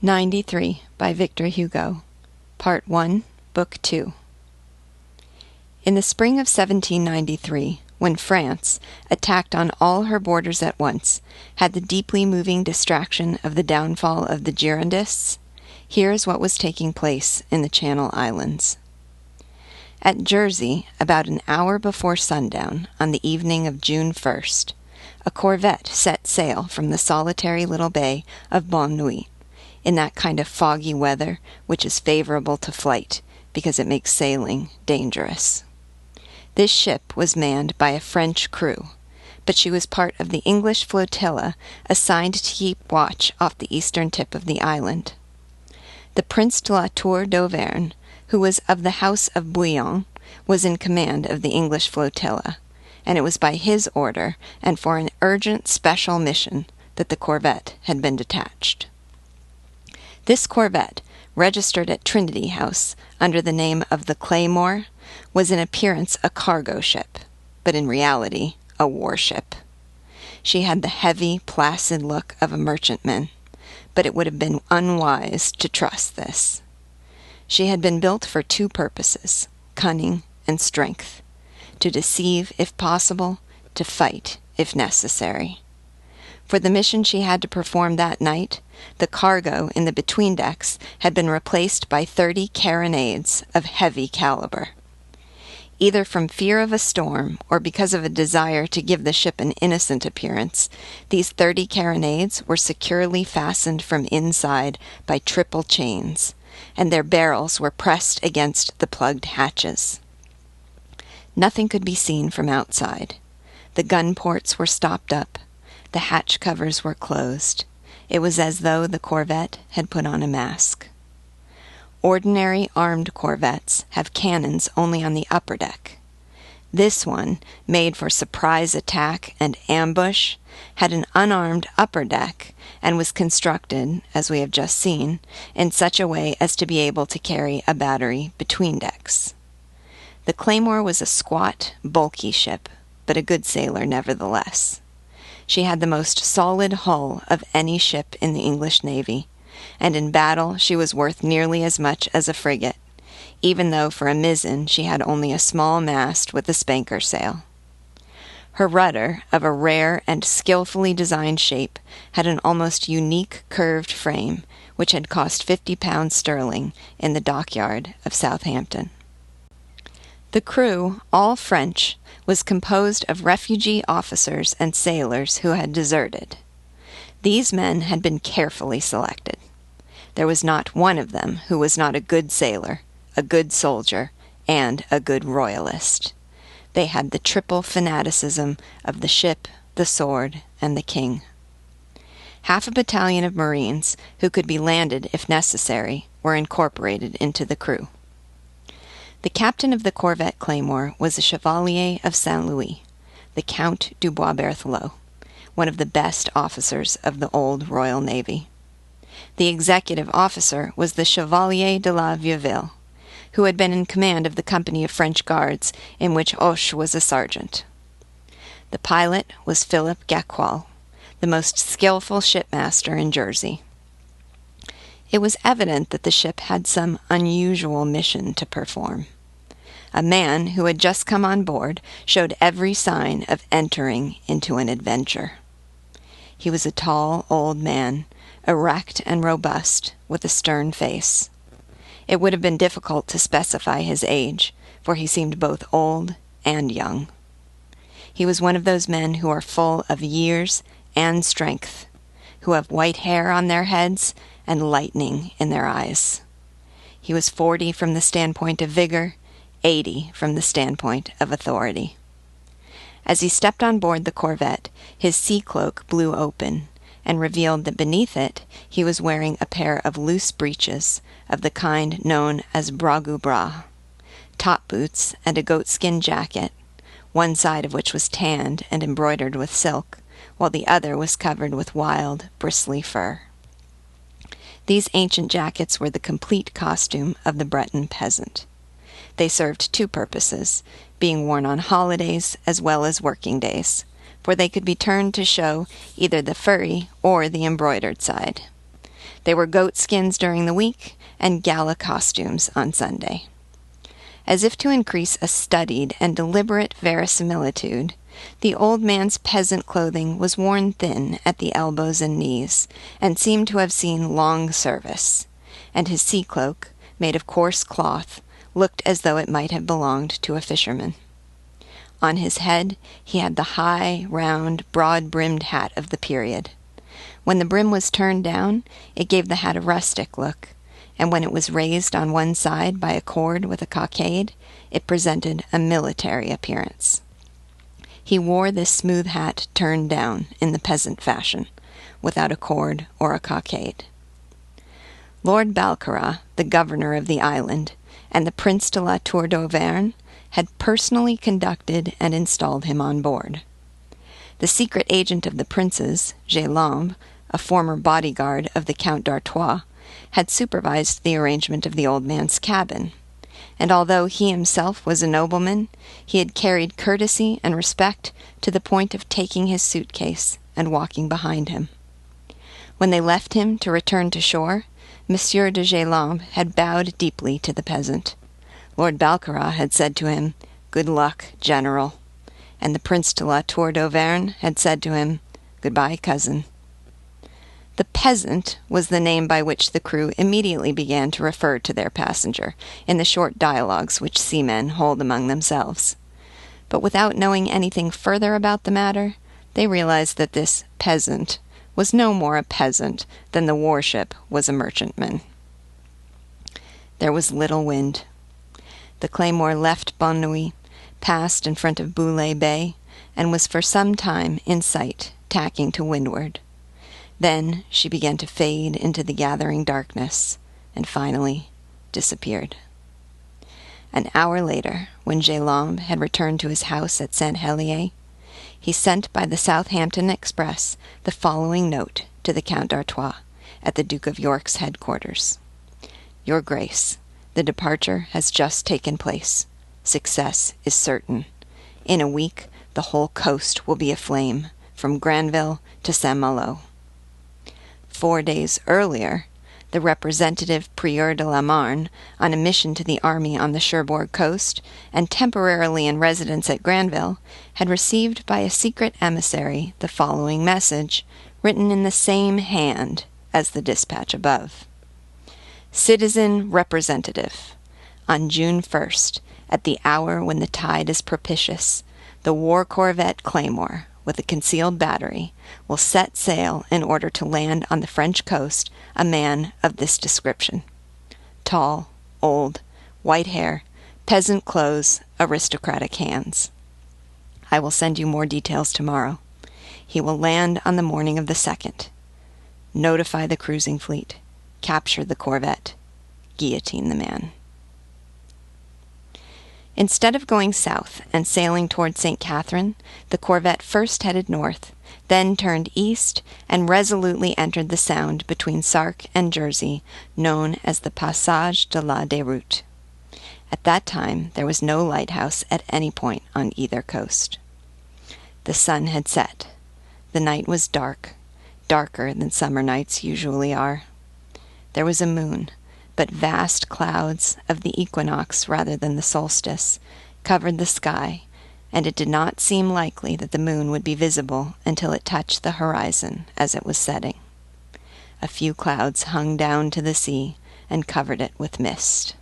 93 by Victor Hugo. Part 1, Book 2. In the spring of 1793, when France, attacked on all her borders at once, had the deeply moving distraction of the downfall of the Girondists, here is what was taking place in the Channel Islands. At Jersey, about an hour before sundown, on the evening of June 1st, a corvette set sail from the solitary little bay of Bonne Nuit, in that kind of foggy weather which is favorable to flight, because it makes sailing dangerous. This ship was manned by a French crew, but she was part of the English flotilla assigned to keep watch off the eastern tip of the island. The Prince de la Tour d'Auvergne, who was of the House of Bouillon, was in command of the English flotilla, and it was by his order and for an urgent special mission that the corvette had been detached. This corvette, registered at Trinity House under the name of the Claymore, was in appearance a cargo ship, but in reality a warship. She had the heavy, placid look of a merchantman, but it would have been unwise to trust this. She had been built for two purposes, cunning and strength, to deceive if possible, to fight if necessary. For the mission she had to perform that night, the cargo in the betweendecks had been replaced by 30 carronades of heavy caliber. Either from fear of a storm or because of a desire to give the ship an innocent appearance, these 30 carronades were securely fastened from inside by triple chains, and their barrels were pressed against the plugged hatches. Nothing could be seen from outside. The gun ports were stopped up. The hatch covers were closed. It was as though the corvette had put on a mask. Ordinary armed corvettes have cannons only on the upper deck. This one, made for surprise attack and ambush, had an unarmed upper deck and was constructed, as we have just seen, in such a way as to be able to carry a battery between decks. The Claymore was a squat, bulky ship, but a good sailor nevertheless. She had the most solid hull of any ship in the English Navy, and in battle she was worth nearly as much as a frigate, even though for a mizzen she had only a small mast with a spanker sail. Her rudder, of a rare and skillfully designed shape, had an almost unique curved frame, which had cost £50 sterling in the dockyard of Southampton. The crew, all French, was composed of refugee officers and sailors who had deserted. These men had been carefully selected. There was not one of them who was not a good sailor, a good soldier, and a good royalist. They had the triple fanaticism of the ship, the sword, and the king. Half a battalion of Marines, who could be landed if necessary, were incorporated into the crew. The captain of the corvette Claymore was the Chevalier of Saint Louis, the Count du Bois-Berthelot, one of the best officers of the old Royal Navy. The executive officer was the Chevalier de la Vieuville, who had been in command of the company of French guards in which Hoche was a sergeant. The pilot was Philip Gaqual, the most skillful shipmaster in Jersey. It was evident that the ship had some unusual mission to perform. A man who had just come on board showed every sign of entering into an adventure. He was a tall, old man, erect and robust, with a stern face. It would have been difficult to specify his age, for he seemed both old and young. He was one of those men who are full of years and strength, who have white hair on their heads and lightning in their eyes. He was 40 from the standpoint of vigor, 80 from the standpoint of authority. As he stepped on board the corvette, his sea cloak blew open and revealed that beneath it he was wearing a pair of loose breeches of the kind known as bras-goubrats, top boots, and a goatskin jacket, one side of which was tanned and embroidered with silk, while the other was covered with wild, bristly fur. These ancient jackets were the complete costume of the Breton peasant. They served two purposes, being worn on holidays as well as working days, for they could be turned to show either the furry or the embroidered side. They were goat skins during the week and gala costumes on Sunday. As if to increase a studied and deliberate verisimilitude, the old man's peasant clothing was worn thin at the elbows and knees, and seemed to have seen long service, and his sea cloak, made of coarse cloth, looked as though it might have belonged to a fisherman. On his head he had the high, round, broad-brimmed hat of the period. When the brim was turned down, it gave the hat a rustic look, and when it was raised on one side by a cord with a cockade, it presented a military appearance. He wore this smooth hat turned down in the peasant fashion, without a cord or a cockade. Lord Balcarras, the governor of the island, and the Prince de la Tour d'Auvergne had personally conducted and installed him on board. The secret agent of the princes, Gélambre, a former bodyguard of the Count d'Artois, had supervised the arrangement of the old man's cabin, and although he himself was a nobleman, he had carried courtesy and respect to the point of taking his suitcase and walking behind him. When they left him to return to shore, Monsieur de Gélambre had bowed deeply to the peasant. Lord Balcarras had said to him, "Good luck, General," and the Prince de la Tour d'Auvergne had said to him, "Goodbye, cousin." The peasant was the name by which the crew immediately began to refer to their passenger in the short dialogues which seamen hold among themselves. But without knowing anything further about the matter, they realized that this peasant was no more a peasant than the warship was a merchantman. There was little wind. The Claymore left Bonne-Nuit, passed in front of Boulay Bay, and was for some time in sight, tacking to windward. Then she began to fade into the gathering darkness, and finally disappeared. An hour later, when Gélambre had returned to his house at Saint-Hélier, he sent by the Southampton Express the following note to the Count d'Artois at the Duke of York's headquarters. "Your Grace, the departure has just taken place. Success is certain. In a week, the whole coast will be aflame, from Granville to Saint-Malo." 4 days earlier, the representative Prieur de la Marne, on a mission to the army on the Cherbourg coast, and temporarily in residence at Granville, had received by a secret emissary the following message, written in the same hand as the dispatch above. "Citizen Representative, on June 1st, at the hour when the tide is propitious, the war corvette Claymore, with a concealed battery, will set sail in order to land on the French coast a man of this description: tall, old, white hair, peasant clothes, aristocratic hands. I will send you more details tomorrow. He will land on the morning of the 2nd. Notify the cruising fleet. Capture the corvette. Guillotine the man." Instead of going south and sailing toward St. Catherine, the corvette first headed north, then turned east, and resolutely entered the sound between Sark and Jersey, known as the Passage de la Déroute. At that time there was no lighthouse at any point on either coast. The sun had set. The night was dark, darker than summer nights usually are. There was a moon, but vast clouds, of the equinox rather than the solstice, covered the sky, and it did not seem likely that the moon would be visible until it touched the horizon as it was setting. A few clouds hung down to the sea and covered it with mist.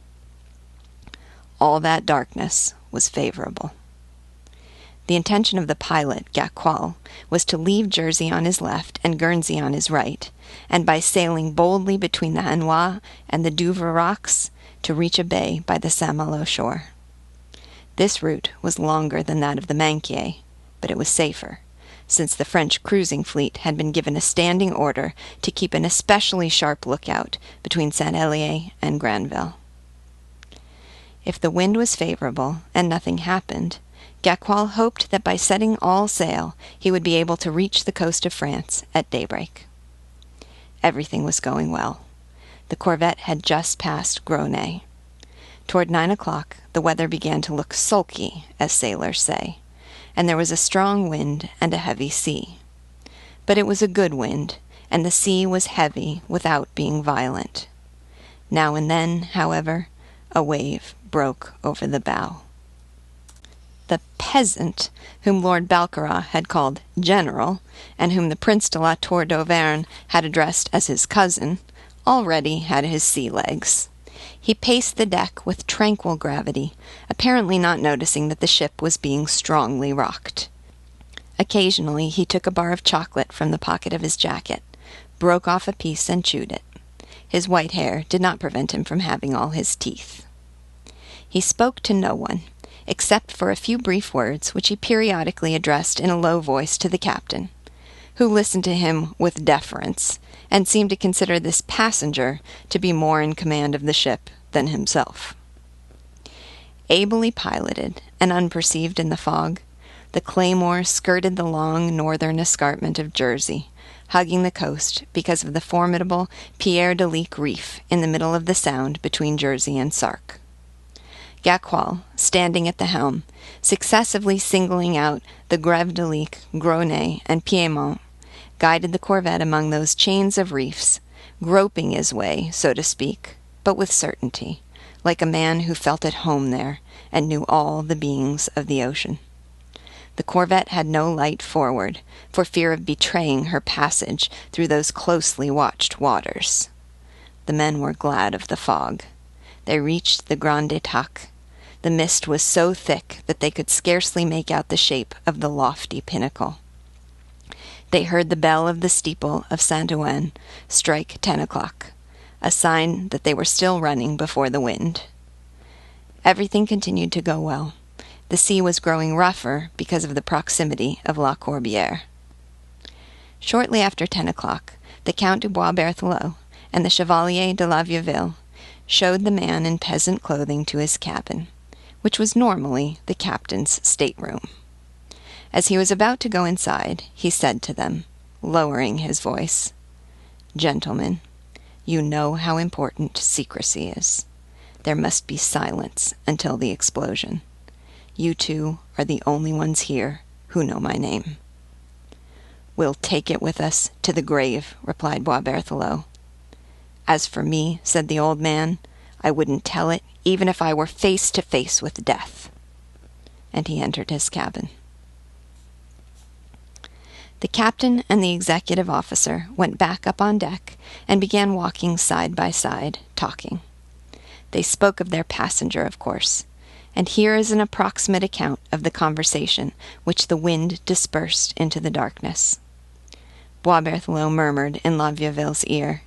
All that darkness was favorable. The intention of the pilot, Gaqual, was to leave Jersey on his left and Guernsey on his right, and by sailing boldly between the Hanois and the Douvres rocks, to reach a bay by the Saint-Malo shore. This route was longer than that of the Manquier, but it was safer, since the French cruising fleet had been given a standing order to keep an especially sharp lookout between Saint-Hélier and Granville. If the wind was favorable and nothing happened, Gaqual hoped that by setting all sail he would be able to reach the coast of France at daybreak. Everything was going well. The corvette had just passed Gronay. Toward 9 o'clock, the weather began to look sulky, as sailors say, and there was a strong wind and a heavy sea. But it was a good wind, and the sea was heavy without being violent. Now and then, however, a wave broke over the bow. The peasant, whom Lord Balcarras had called General, and whom the Prince de la Tour d'Auvergne had addressed as his cousin, already had his sea legs. He paced the deck with tranquil gravity, apparently not noticing that the ship was being strongly rocked. Occasionally he took a bar of chocolate from the pocket of his jacket, broke off a piece and chewed it. His white hair did not prevent him from having all his teeth. He spoke to no one, except for a few brief words which he periodically addressed in a low voice to the captain, who listened to him with deference, and seemed to consider this passenger to be more in command of the ship than himself. Ably piloted and unperceived in the fog, the Claymore skirted the long northern escarpment of Jersey, hugging the coast because of the formidable Pierre de Lique reef in the middle of the sound between Jersey and Sark. Gaqual, standing at the helm, successively singling out the Grève de Lique, Gros Nez, and Piedmont, guided the corvette among those chains of reefs, groping his way, so to speak, but with certainty, like a man who felt at home there and knew all the beings of the ocean. The corvette had no light forward, for fear of betraying her passage through those closely watched waters. The men were glad of the fog. They reached the Grand Étac. The mist was so thick that they could scarcely make out the shape of the lofty pinnacle. They heard the bell of the steeple of Saint-Ouen strike 10 o'clock, a sign that they were still running before the wind. Everything continued to go well. The sea was growing rougher because of the proximity of La Corbière. Shortly after 10 o'clock, the Count de Bois-Berthelot and the Chevalier de la Vieuville showed the man in peasant clothing to his cabin, which was normally the captain's stateroom. As he was about to go inside, he said to them, lowering his voice, "Gentlemen, you know how important secrecy is. There must be silence until the explosion. You two are the only ones here who know my name." "We'll take it with us to the grave," replied Bois-Berthelot. "As for me," said the old man, "I wouldn't tell it even if I were face to face with death." And he entered his cabin. The captain and the executive officer went back up on deck and began walking side by side, talking. They spoke of their passenger, of course, and here is an approximate account of the conversation which the wind dispersed into the darkness. Bois-Berthelot murmured in La Vieuville's ear,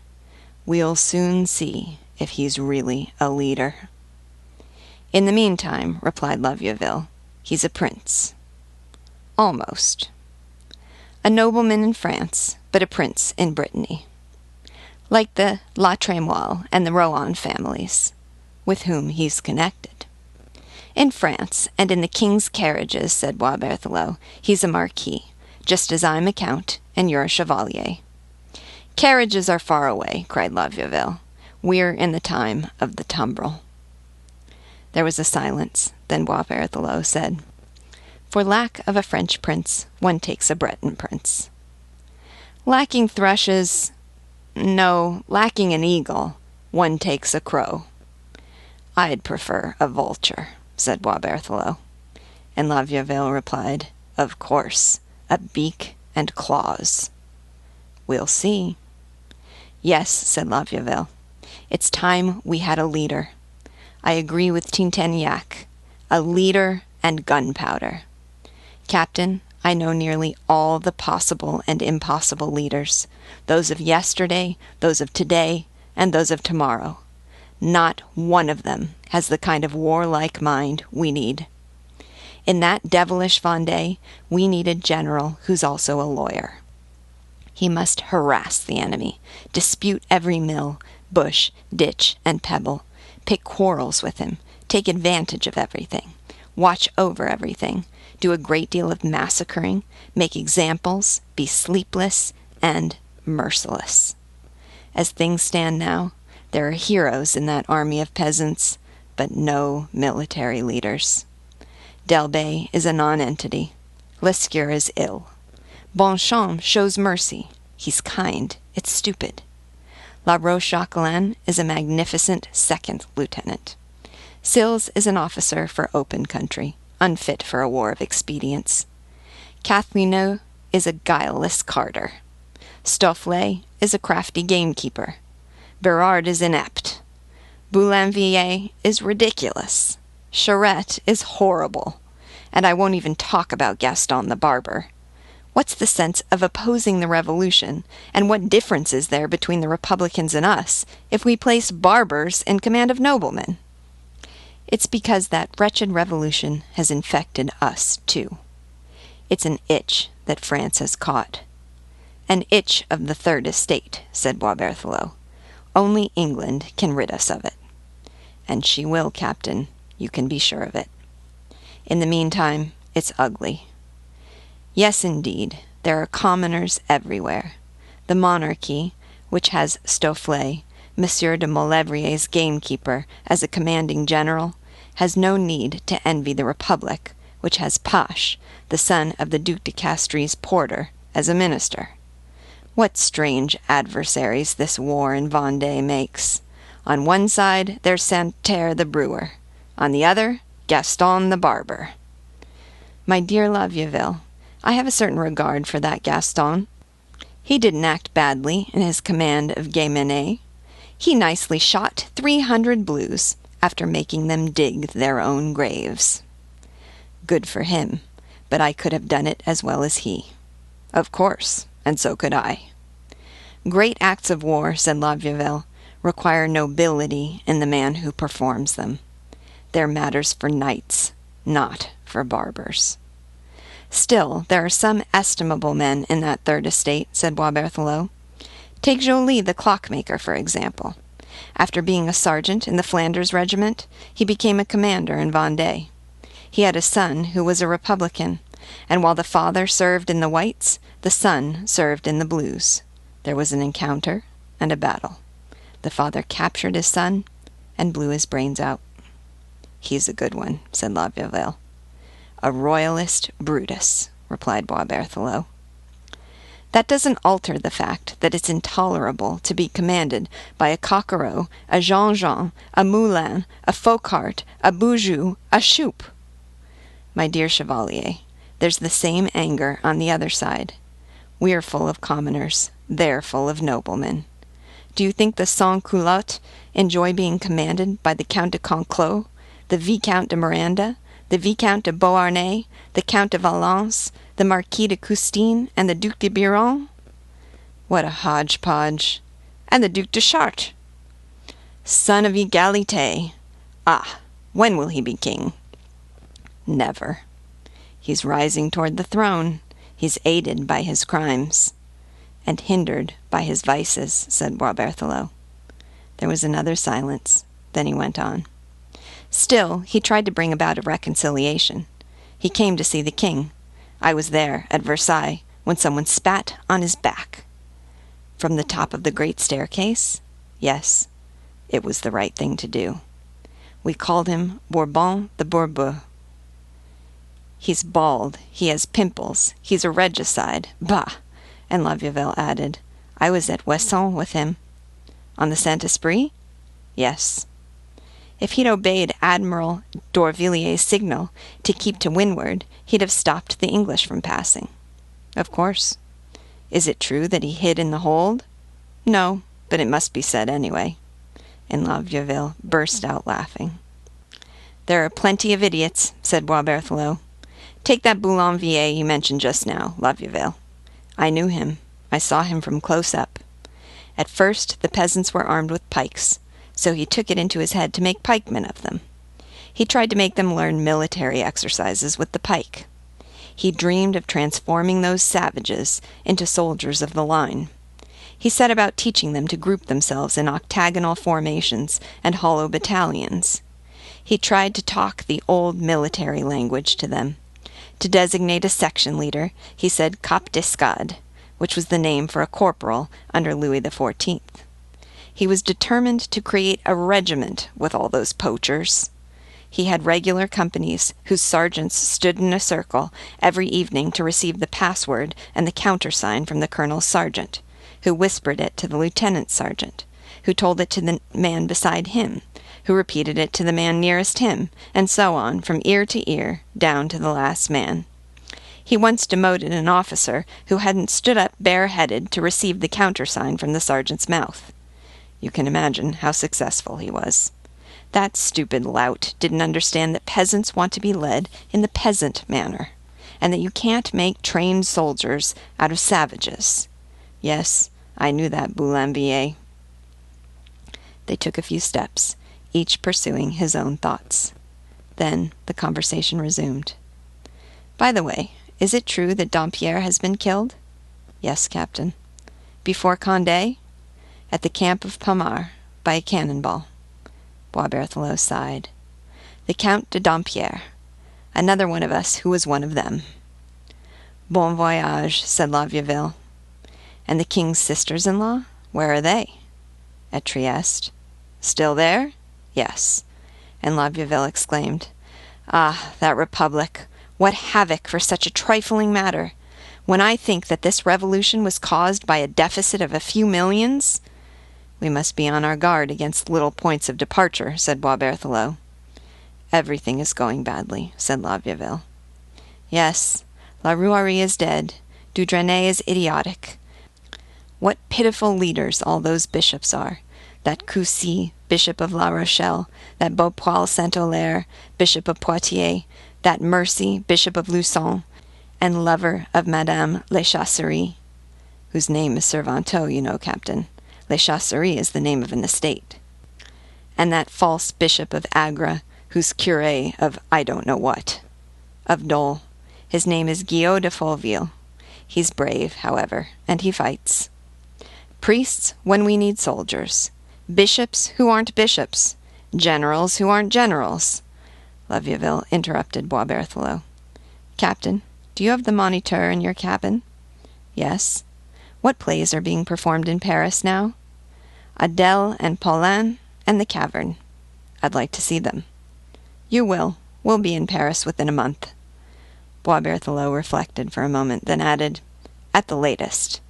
"We'll soon see if he's really a leader." "In the meantime," replied La Vieuville, "he's a prince." "Almost." "A nobleman in France, but a prince in Brittany. Like the La Trémoille and the Rohan families, with whom he's connected. In France, and in the king's carriages," said Bois-Berthelot, "he's a marquis, just as I'm a count, and you're a chevalier." "Carriages are far away," cried La Vieuville. "We're in the time of the tumbril." There was a silence. Then Bois-Berthelot said, "For lack of a French prince, one takes a Breton prince. Lacking lacking an eagle, one takes a crow." "I'd prefer a vulture," said Bois-Berthelot. And La Vieuville replied, "Of course, a beak and claws." "We'll see." "Yes," said La Vieuville, "it's time we had a leader. I agree with Tintagnac, a leader and gunpowder. Captain, I know nearly all the possible and impossible leaders, those of yesterday, those of today, and those of tomorrow. Not one of them has the kind of warlike mind we need. In that devilish Vendée, we need a general who's also a lawyer. He must harass the enemy, dispute every mill, bush, ditch, and pebble, pick quarrels with him, take advantage of everything, watch over everything, do a great deal of massacring, make examples, be sleepless, and merciless. As things stand now, there are heroes in that army of peasants, but no military leaders. Delbé is a nonentity. Lescure is ill. Bonchamp shows mercy. He's kind. It's stupid. La Roche-Jacquelin is a magnificent second lieutenant. Sills is an officer for open country, unfit for a war of expedients. Catherinot is a guileless carter. Stofflet is a crafty gamekeeper. Berard is inept. Boulainvilliers is ridiculous. Charette is horrible. And I won't even talk about Gaston the barber. What's the sense of opposing the revolution, and what difference is there between the Republicans and us if we place barbers in command of noblemen? It's because that wretched revolution has infected us, too. It's an itch that France has caught. An itch of the Third Estate, said Boisberthelot. Only England can rid us of it. And she will, Captain, you can be sure of it. In the meantime, it's ugly. Yes, indeed, there are commoners everywhere. The monarchy, which has Stofflet, Monsieur de Maulevriers' gamekeeper, as a commanding general, has no need to envy the Republic, which has Pache, the son of the Duc de Castries' porter, as a minister. What strange adversaries this war in Vendée makes. On one side, there's Santerre the brewer. On the other, Gaston the barber. My dear La Vieuville, I have a certain regard for that Gaston. He didn't act badly in his command of Guémené. He nicely shot 300 Blues after making them dig their own graves. Good for him, but I could have done it as well as he. Of course, and so could I. Great acts of war, said La Vieuville, require nobility in the man who performs them. They're matters for knights, not for barbers. Still, there are some estimable men in that Third Estate, said Boisberthelot. Take Joly the clockmaker, for example. After being a sergeant in the Flanders regiment, he became a commander in Vendée. He had a son who was a Republican, and while the father served in the Whites, the son served in the Blues. There was an encounter and a battle. The father captured his son and blew his brains out. He's a good one, said La Vieuville. A royalist Brutus, replied Boisberthelot. That doesn't alter the fact that it's intolerable to be commanded by a Coquereau, a Jean-Jean, a Moulin, a Foucart, a Beaujeu, a Choupe. My dear Chevalier, there's the same anger on the other side. We're full of commoners, they're full of noblemen. Do you think the sans-culottes enjoy being commanded by the Count de Conclos, the Viscount de Miranda, the Viscount de Beauharnais, the Count de Valence, the Marquis de Custine, and the Duc de Biron? What a hodgepodge! And the Duc de Chartres! Son of Egalité! Ah, when will he be king? Never. He's rising toward the throne. He's aided by his crimes. And hindered by his vices, said Boisberthelot. There was another silence. Then he went on. Still, he tried to bring about a reconciliation. He came to see the king. I was there, at Versailles, when someone spat on his back. From the top of the great staircase? Yes, it was the right thing to do. We called him Bourbon the Bourbeau. He's bald, he has pimples, he's a regicide. Bah! And La Vieuville added, I was at Wesson with him. On the Saint-Esprit? Yes. If he'd obeyed Admiral d'Orvilliers' signal to keep to windward, he'd have stopped the English from passing. Of course. Is it true that he hid in the hold? No, but it must be said anyway. And La Vieuville burst out laughing. There are plenty of idiots, said Boisberthelot. Take that Boulainvilliers you mentioned just now, La Vieuville. I knew him. I saw him from close up. At first, the peasants were armed with pikes, so he took it into his head to make pikemen of them. He tried to make them learn military exercises with the pike. He dreamed of transforming those savages into soldiers of the line. He set about teaching them to group themselves in octagonal formations and hollow battalions. He tried to talk the old military language to them. To designate a section leader, he said cap d'escadre, which was the name for a corporal under Louis XIV. He was determined to create a regiment with all those poachers. He had regular companies whose sergeants stood in a circle every evening to receive the password and the countersign from the colonel's sergeant. who whispered it to the lieutenant sergeant, who told it to the man beside him, who repeated it to the man nearest him, and so on, from ear to ear, down to the last man. He once demoted an officer who hadn't stood up bareheaded to receive the countersign from the sergeant's mouth. You can imagine how successful he was. That stupid lout didn't understand that peasants want to be led in the peasant manner, and that you can't make trained soldiers out of savages. Yes, I knew that, Boulainvilliers. They took a few steps, each pursuing his own thoughts. Then the conversation resumed. By the way, is it true that Dampierre has been killed? Yes, Captain. Before Condé? At the camp of Pamar, by a cannonball. Boisberthelot sighed. The Count de Dampierre. Another one of us who was one of them. Bon voyage, said La Vieuville. And the king's sisters-in-law? Where are they? At Trieste. Still there? Yes. And La Vieuville exclaimed, Ah, that republic! What havoc for such a trifling matter! When I think that this revolution was caused by a deficit of a few millions— We must be on our guard against little points of departure, said Boisberthelot. Everything is going badly, said La Vieuville. Yes, La Rouarie is dead. Du Dranet is idiotic. What pitiful leaders all those bishops are. That Coucy, Bishop of La Rochelle, that Beaupoil Saint-Aulaire, Bishop of Poitiers, that Mercy, Bishop of Luçon, and lover of Madame Le Chasserie, whose name is Servanteau, you know, Captain. Le Chasserie is the name of an estate. And that false Bishop of Agra, who's curé of I don't know what. Of Dole. His name is Guillaume de Fauville. He's brave, however, and he fights. Priests when we need soldiers. Bishops who aren't bishops. Generals who aren't generals. La Vieuville interrupted Boisberthelot. Captain, do you have the Moniteur in your cabin? Yes. What plays are being performed in Paris now? Adèle and Paulin and The Cavern. I'd like to see them. You will. We'll be in Paris within a month. Boisberthelot reflected for a moment, then added, At the latest.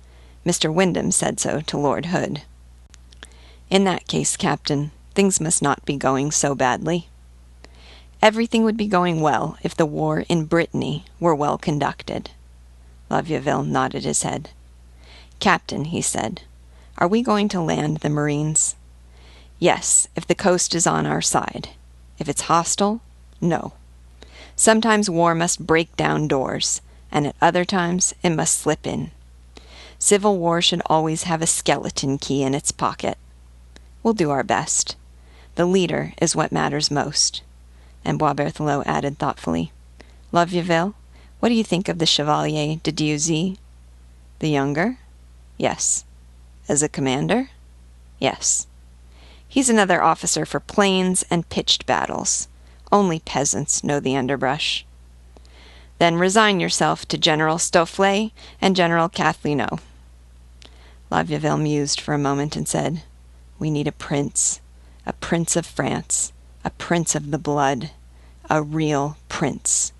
Mr. Wyndham said so to Lord Hood. In that case, Captain, things must not be going so badly. Everything would be going well if the war in Brittany were well conducted. La Vieuville nodded his head. Captain, he said, are we going to land the Marines? Yes, if the coast is on our side. If it's hostile, no. Sometimes war must break down doors, and at other times it must slip in. Civil war should always have a skeleton key in its pocket. We'll do our best. The leader is what matters most. And Boisberthelot added thoughtfully, La Vieuville, what do you think of the Chevalier de Dieuzy? The younger? Yes. As a commander? Yes. He's another officer for plains and pitched battles. Only peasants know the underbrush. Then resign yourself to General Staufflet and General Cathelineau. La Vieuville mused for a moment and said, We need a prince of France, a prince of the blood, a real prince.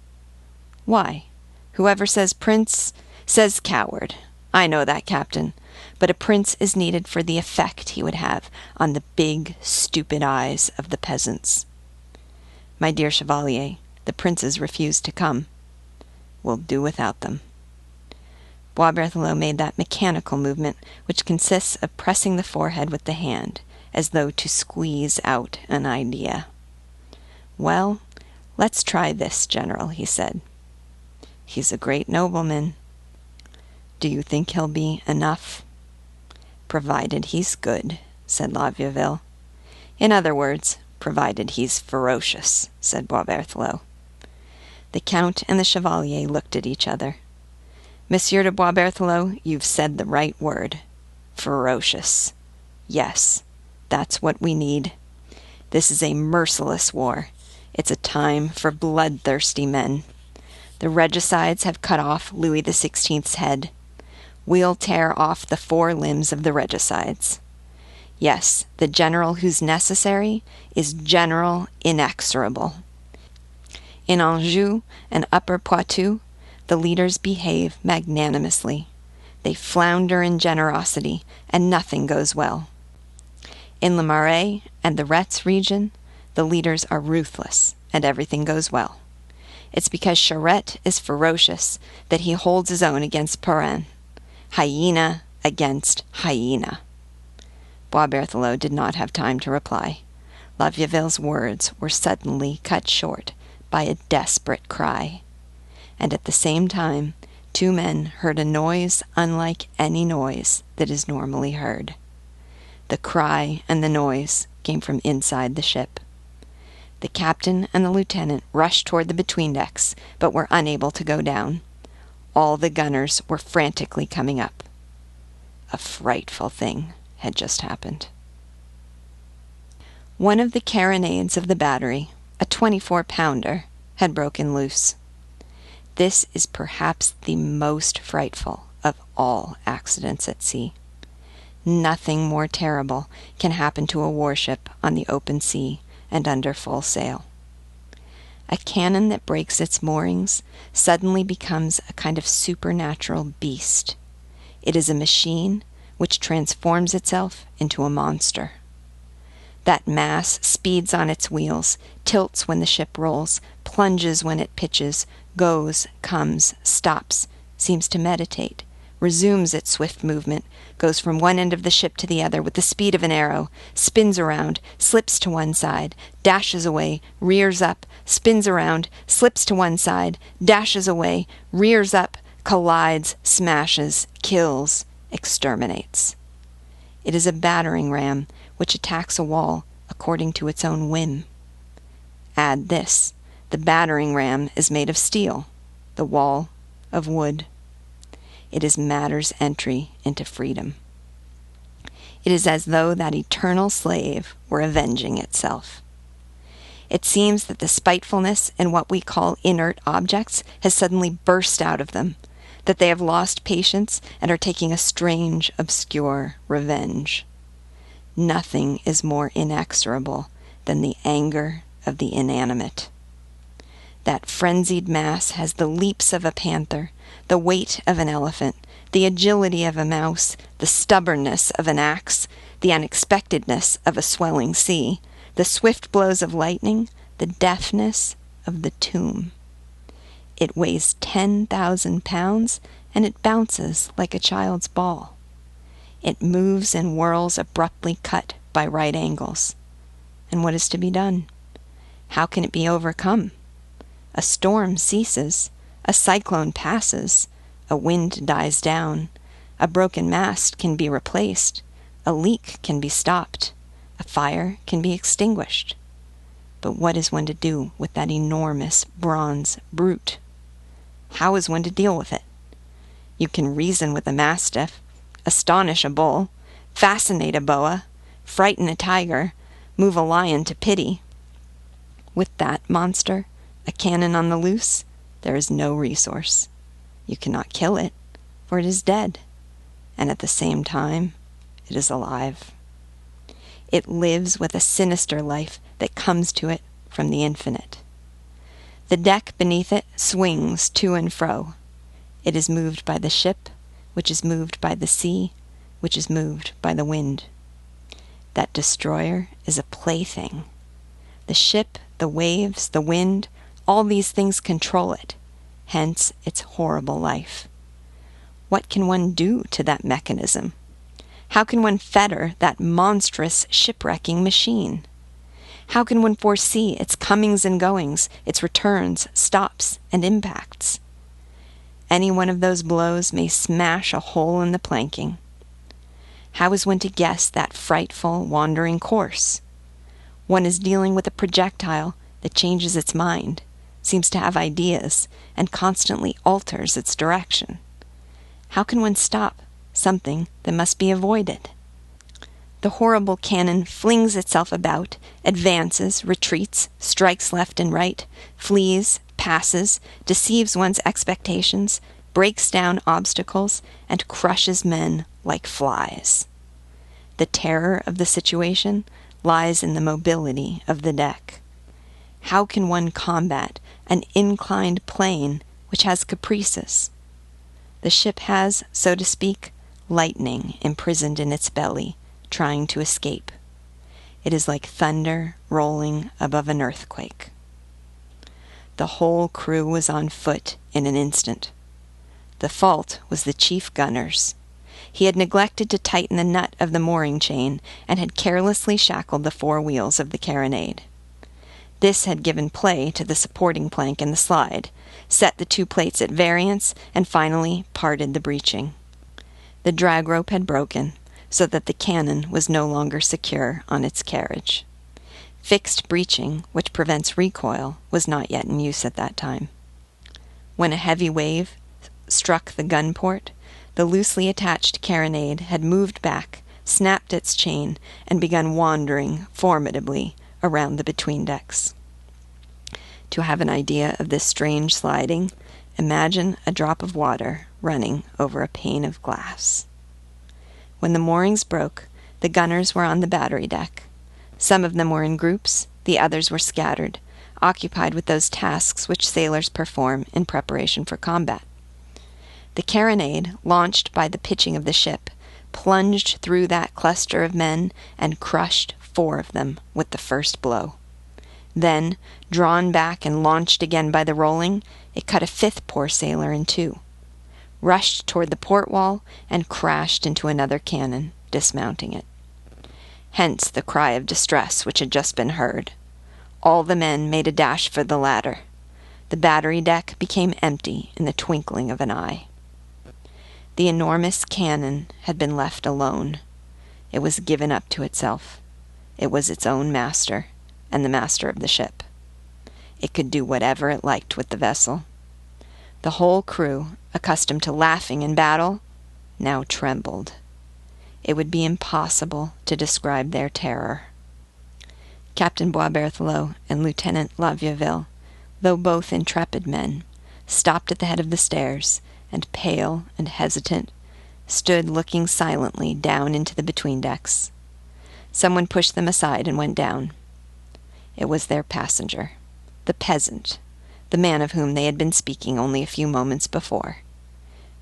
Why? Whoever says prince says coward. I know that, Captain, but a prince is needed for the effect he would have on the big, stupid eyes of the peasants. My dear Chevalier, the princes refuse to come. We'll do without them. Boisberthelot made that mechanical movement which consists of pressing the forehead with the hand, as though to squeeze out an idea. Well, let's try this, General, he said. He's a great nobleman. Do you think he'll be enough? Provided he's good, said La Vieuville. In other words, provided he's ferocious, said Boisberthelot. The Count and the Chevalier looked at each other. Monsieur de Boisberthelot, you've said the right word. Ferocious. Yes, that's what we need. This is a merciless war. It's a time for bloodthirsty men. The regicides have cut off Louis XVI's head. We'll tear off the 4 limbs of the regicides. Yes, the general who's necessary is General Inexorable. In Anjou and Upper Poitou, the leaders behave magnanimously. They flounder in generosity, and nothing goes well. In Le Marais and the Retz region, the leaders are ruthless, and everything goes well. It's because Charette is ferocious that he holds his own against Perrin. Hyena against hyena. Boisberthelot did not have time to reply. La Vieuville's words were suddenly cut short by a desperate cry. And at the same time, two men heard a noise unlike any noise that is normally heard. The cry and the noise came from inside the ship. The captain and the lieutenant rushed toward the between-decks, but were unable to go down. All the gunners were frantically coming up. A frightful thing had just happened. One of the carronades of the battery, a 24-pounder, had broken loose. This is perhaps the most frightful of all accidents at sea. Nothing more terrible can happen to a warship on the open sea and under full sail. A cannon that breaks its moorings suddenly becomes a kind of supernatural beast. It is a machine which transforms itself into a monster. That mass speeds on its wheels, tilts when the ship rolls, plunges when it pitches, goes, comes, stops, seems to meditate, resumes its swift movement, goes from one end of the ship to the other with the speed of an arrow, spins around, slips to one side, dashes away, rears up, spins around, slips to one side, dashes away, rears up, collides, smashes, kills, exterminates. It is a battering ram which attacks a wall according to its own whim. Add this: the battering ram is made of steel, the wall of wood. It is matter's entry into freedom. It is as though that eternal slave were avenging itself. It seems that the spitefulness in what we call inert objects has suddenly burst out of them, that they have lost patience and are taking a strange, obscure revenge. Nothing is more inexorable than the anger of the inanimate. That frenzied mass has the leaps of a panther, the weight of an elephant, the agility of a mouse, the stubbornness of an axe, the unexpectedness of a swelling sea, the swift blows of lightning, the deafness of the tomb. It weighs 10,000 pounds, and it bounces like a child's ball. It moves in whirls abruptly cut by right angles. And what is to be done? How can it be overcome? A storm ceases, a cyclone passes, a wind dies down, a broken mast can be replaced, a leak can be stopped, a fire can be extinguished. But what is one to do with that enormous bronze brute? How is one to deal with it? You can reason with a mastiff, astonish a bull, fascinate a boa, frighten a tiger, move a lion to pity. With that monster, a cannon on the loose, there is no resource. You cannot kill it, for it is dead, and at the same time, it is alive. It lives with a sinister life that comes to it from the infinite. The deck beneath it swings to and fro. It is moved by the ship, which is moved by the sea, which is moved by the wind. That destroyer is a plaything. The ship, the waves, the wind, all these things control it, hence its horrible life. What can one do to that mechanism? How can one fetter that monstrous shipwrecking machine? How can one foresee its comings and goings, its returns, stops, and impacts? Any one of those blows may smash a hole in the planking. How is one to guess that frightful, wandering course? One is dealing with a projectile that changes its mind, seems to have ideas, and constantly alters its direction. How can one stop something that must be avoided? The horrible cannon flings itself about, advances, retreats, strikes left and right, flees, passes, deceives one's expectations, breaks down obstacles, and crushes men like flies. The terror of the situation lies in the mobility of the deck. How can one combat an inclined plane which has caprices? The ship has, so to speak, lightning imprisoned in its belly, trying to escape. It is like thunder rolling above an earthquake. The whole crew was on foot in an instant. The fault was the chief gunner's. He had neglected to tighten the nut of the mooring chain and had carelessly shackled the four wheels of the carronade. This had given play to the supporting plank in the slide, set the two plates at variance, and finally parted the breeching. The drag rope had broken, so that the cannon was no longer secure on its carriage. Fixed breeching, which prevents recoil, was not yet in use at that time. When a heavy wave struck the gun port, the loosely attached carronade had moved back, snapped its chain, and begun wandering formidably around the between-decks. To have an idea of this strange sliding, imagine a drop of water running over a pane of glass. When the moorings broke, the gunners were on the battery deck. Some of them were in groups, the others were scattered, occupied with those tasks which sailors perform in preparation for combat. The carronade, launched by the pitching of the ship, plunged through that cluster of men and crushed 4 of them with the first blow. Then, drawn back and launched again by the rolling, it cut a 5th poor sailor in 2, rushed toward the port wall, and crashed into another cannon, dismounting it. Hence the cry of distress which had just been heard. All the men made a dash for the ladder. The battery deck became empty in the twinkling of an eye. The enormous cannon had been left alone. It was given up to itself. It was its own master, and the master of the ship. It could do whatever it liked with the vessel. The whole crew, accustomed to laughing in battle, now trembled. It would be impossible to describe their terror. Captain Boisberthelot and Lieutenant La Vieuville, though both intrepid men, stopped at the head of the stairs, and pale and hesitant, stood looking silently down into the between-decks. Someone pushed them aside and went down. It was their passenger, the peasant, the man of whom they had been speaking only a few moments before.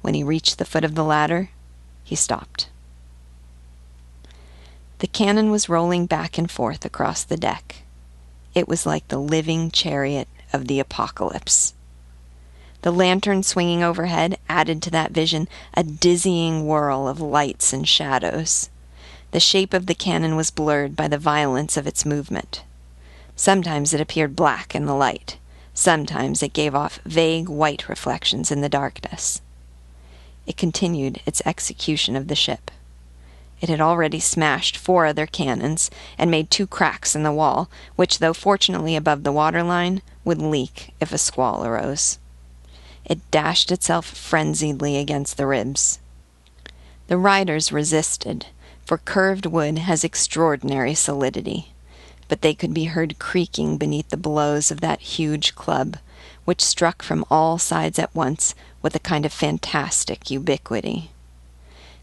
When he reached the foot of the ladder, he stopped. The cannon was rolling back and forth across the deck. It was like the living chariot of the apocalypse. The lantern swinging overhead added to that vision a dizzying whirl of lights and shadows. The shape of the cannon was blurred by the violence of its movement. Sometimes it appeared black in the light. Sometimes it gave off vague white reflections in the darkness. It continued its execution of the ship. It had already smashed 4 other cannons and made 2 cracks in the wall, which, though fortunately above the waterline, would leak if a squall arose. It dashed itself frenziedly against the ribs. The riders resisted, for curved wood has extraordinary solidity, but they could be heard creaking beneath the blows of that huge club, which struck from all sides at once with a kind of fantastic ubiquity.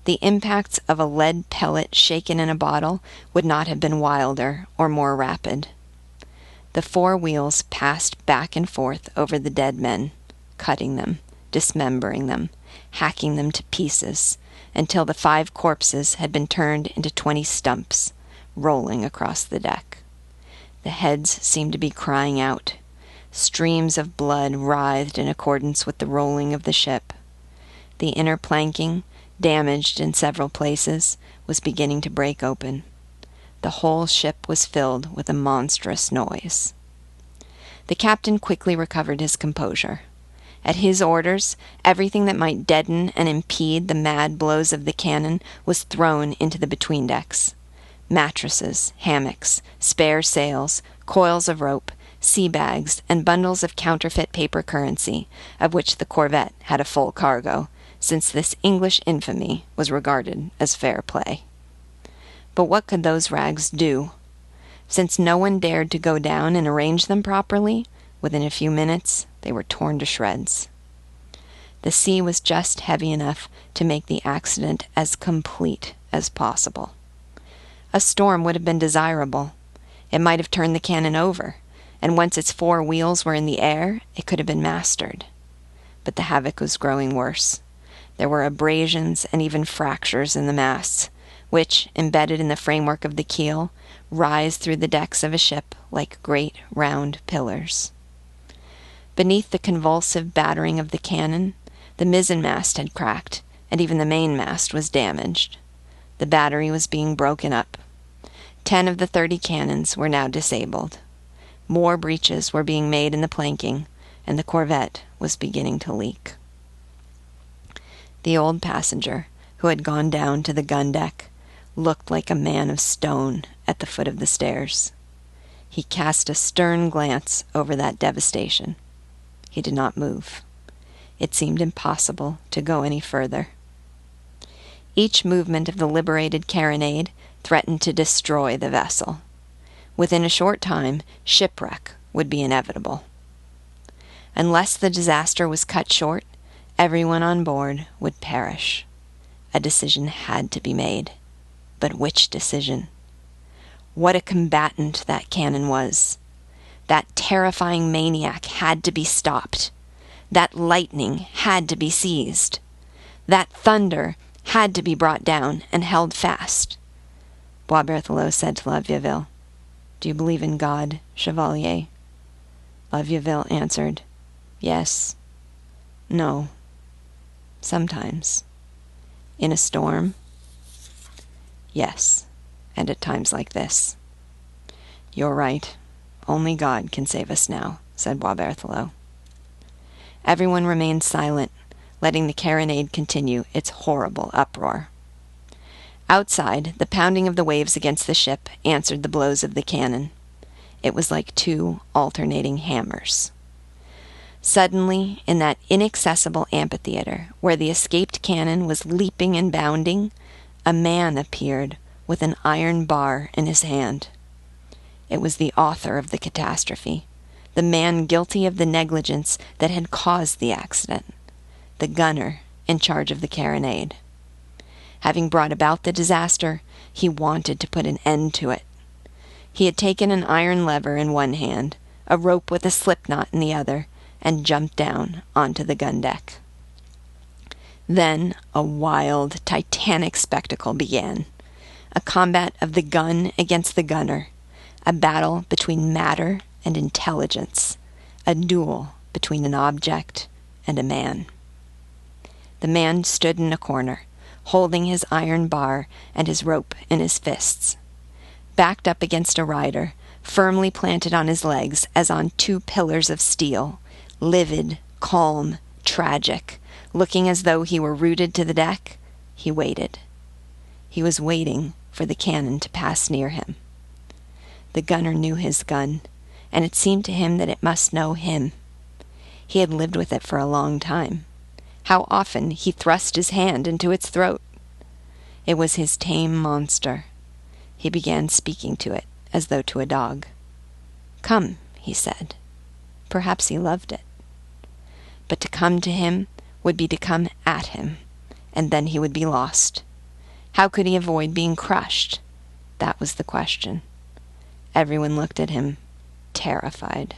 The impacts of a lead pellet shaken in a bottle would not have been wilder or more rapid. The 4 wheels passed back and forth over the dead men, cutting them, dismembering them, hacking them to pieces, until the 5 corpses had been turned into 20 stumps, rolling across the deck. The heads seemed to be crying out. Streams of blood writhed in accordance with the rolling of the ship. The inner planking, damaged in several places, was beginning to break open. The whole ship was filled with a monstrous noise. The captain quickly recovered his composure. At his orders, everything that might deaden and impede the mad blows of the cannon was thrown into the between-decks. Mattresses, hammocks, spare sails, coils of rope, sea bags, and bundles of counterfeit paper currency, of which the corvette had a full cargo, since this English infamy was regarded as fair play. But what could those rags do? Since no one dared to go down and arrange them properly, within a few minutes they were torn to shreds. The sea was just heavy enough to make the accident as complete as possible. A storm would have been desirable. It might have turned the cannon over, and once its 4 wheels were in the air, it could have been mastered. But the havoc was growing worse. There were abrasions and even fractures in the masts, which, embedded in the framework of the keel, rise through the decks of a ship like great round pillars. Beneath the convulsive battering of the cannon, the mizzenmast had cracked, and even the mainmast was damaged. The battery was being broken up. 10 of the 30 cannons were now disabled. More breaches were being made in the planking, and the corvette was beginning to leak. The old passenger, who had gone down to the gun deck, looked like a man of stone at the foot of the stairs. He cast a stern glance over that devastation. He did not move. It seemed impossible to go any further. Each movement of the liberated carronade threatened to destroy the vessel. Within a short time, shipwreck would be inevitable. Unless the disaster was cut short, everyone on board would perish. A decision had to be made. But which decision? What a combatant that cannon was. That terrifying maniac had to be stopped. That lightning had to be seized. That thunder had to be brought down and held fast. Boisberthelot said to La Vieuville, "Do you believe in God, Chevalier?" La Vieuville answered, "Yes. No. Sometimes. In a storm? Yes, and at times like this." "You're right. Only God can save us now," said Boisberthelot. Everyone remained silent, letting the carronade continue its horrible uproar. Outside, the pounding of the waves against the ship answered the blows of the cannon. It was like 2 alternating hammers. Suddenly, in that inaccessible amphitheater where the escaped cannon was leaping and bounding, a man appeared with an iron bar in his hand. It was the author of the catastrophe, the man guilty of the negligence that had caused the accident, the gunner in charge of the carronade. Having brought about the disaster, he wanted to put an end to it. He had taken an iron lever in one hand, a rope with a slip knot in the other, and jumped down onto the gun deck. Then a wild, titanic spectacle began. A combat of the gun against the gunner, a battle between matter and intelligence, a duel between an object and a man. The man stood in a corner, holding his iron bar and his rope in his fists. Backed up against a rider, firmly planted on his legs as on 2 pillars of steel, livid, calm, tragic, looking as though he were rooted to the deck, he waited. He was waiting for the cannon to pass near him. The gunner knew his gun, and it seemed to him that it must know him. He had lived with it for a long time. How often he thrust his hand into its throat! It was his tame monster. He began speaking to it as though to a dog. "Come," he said. Perhaps he loved it. But to come to him would be to come at him, and then he would be lost. How could he avoid being crushed? That was the question. Everyone looked at him, terrified.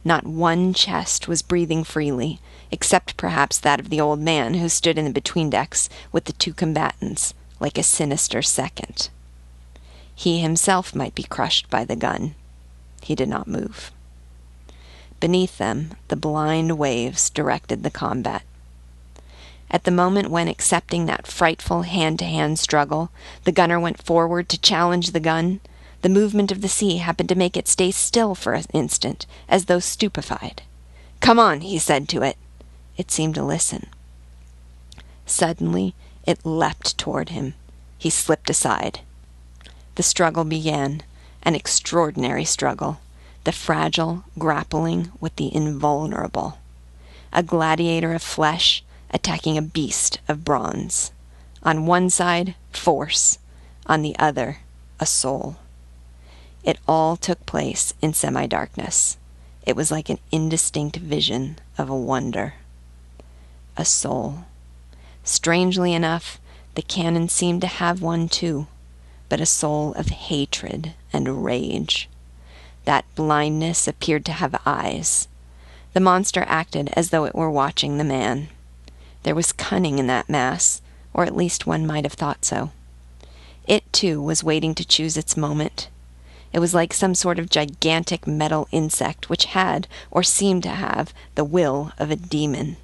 Not one chest was breathing freely, except perhaps that of the old man who stood in the between-decks with the 2 combatants, like a sinister second. He himself might be crushed by the gun. He did not move. Beneath them, the blind waves directed the combat. At the moment when, accepting that frightful hand-to-hand struggle, the gunner went forward to challenge the gun, the movement of the sea happened to make it stay still for an instant, as though stupefied. "Come on," he said to it. It seemed to listen. Suddenly, it leapt toward him. He slipped aside. The struggle began, an extraordinary struggle, the fragile grappling with the invulnerable. A gladiator of flesh attacking a beast of bronze. On one side, force. On the other, a soul. It all took place in semi-darkness. It was like an indistinct vision of a wonder. A soul. Strangely enough, the cannon seemed to have one too, but a soul of hatred and rage. That blindness appeared to have eyes. The monster acted as though it were watching the man. There was cunning in that mass, or at least one might have thought so. It, too, was waiting to choose its moment. It was like some sort of gigantic metal insect which had, or seemed to have, the will of a demon.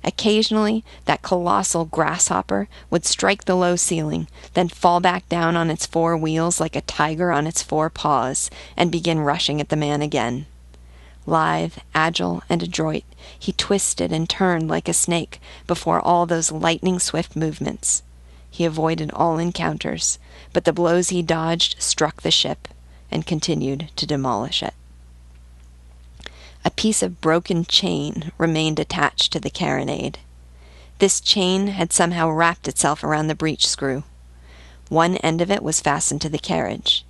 Occasionally, that colossal grasshopper would strike the low ceiling, then fall back down on its four wheels like a tiger on its four paws, and begin rushing at the man again. Lithe, agile, and adroit, he twisted and turned like a snake before all those lightning-swift movements. He avoided all encounters, but the blows he dodged struck the ship and continued to demolish it. A piece of broken chain remained attached to the carronade. This chain had somehow wrapped itself around the breech screw. One end of it was fastened to the carriage.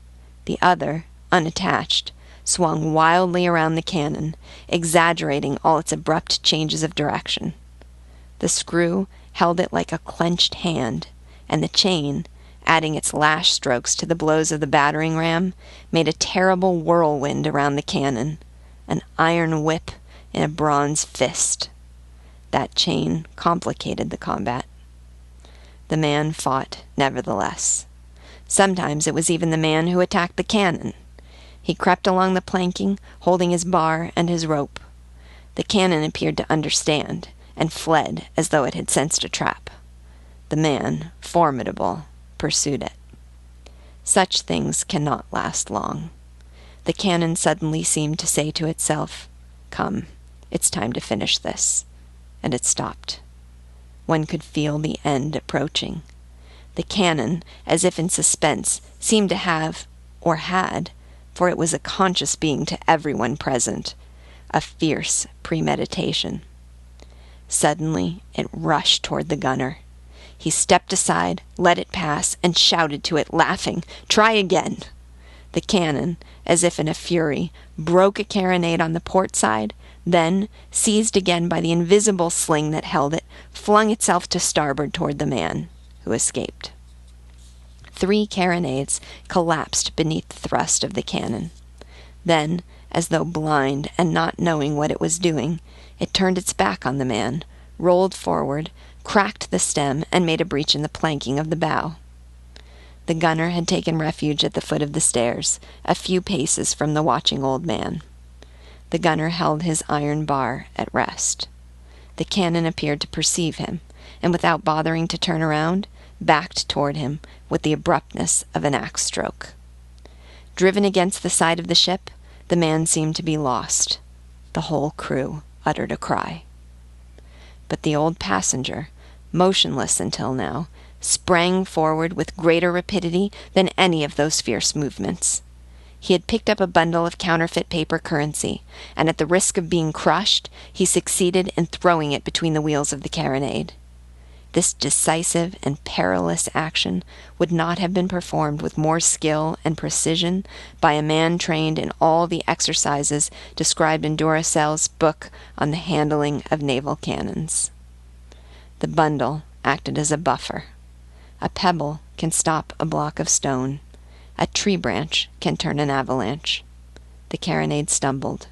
The other, unattached, swung wildly around the cannon, exaggerating all its abrupt changes of direction. The screw held it like a clenched hand, and the chain, adding its lash strokes to the blows of the battering ram, made a terrible whirlwind around the cannon, an iron whip in a bronze fist. That chain complicated the combat. The man fought, nevertheless. Sometimes it was even the man who attacked the cannon. He crept along the planking, holding his bar and his rope. The cannon appeared to understand, and fled as though it had sensed a trap. The man, formidable, pursued it. Such things cannot last long. The cannon suddenly seemed to say to itself, "Come, it's time to finish this," and it stopped. One could feel the end approaching. The cannon, as if in suspense, seemed to have, or had, for it was a conscious being to everyone present, a fierce premeditation. Suddenly it rushed toward the gunner. He stepped aside, let it pass, and shouted to it, laughing, "Try again!" The cannon, as if in a fury, broke a carronade on the port side, then, seized again by the invisible sling that held it, flung itself to starboard toward the man, who escaped. 3 carronades collapsed beneath the thrust of the cannon. Then, as though blind and not knowing what it was doing, it turned its back on the man, rolled forward, cracked the stem, and made a breach in the planking of the bow. The gunner had taken refuge at the foot of the stairs, a few paces from the watching old man. The gunner held his iron bar at rest. The cannon appeared to perceive him, and without bothering to turn around, backed toward him with the abruptness of an axe stroke. Driven against the side of the ship, the man seemed to be lost. The whole crew uttered a cry. But the old passenger, motionless until now, sprang forward with greater rapidity than any of those fierce movements. He had picked up a bundle of counterfeit paper currency, and at the risk of being crushed, he succeeded in throwing it between the wheels of the carronade. This decisive and perilous action would not have been performed with more skill and precision by a man trained in all the exercises described in Duracell's book on the handling of naval cannons. The bundle acted as a buffer. A pebble can stop a block of stone. A tree branch can turn an avalanche. The carronade stumbled.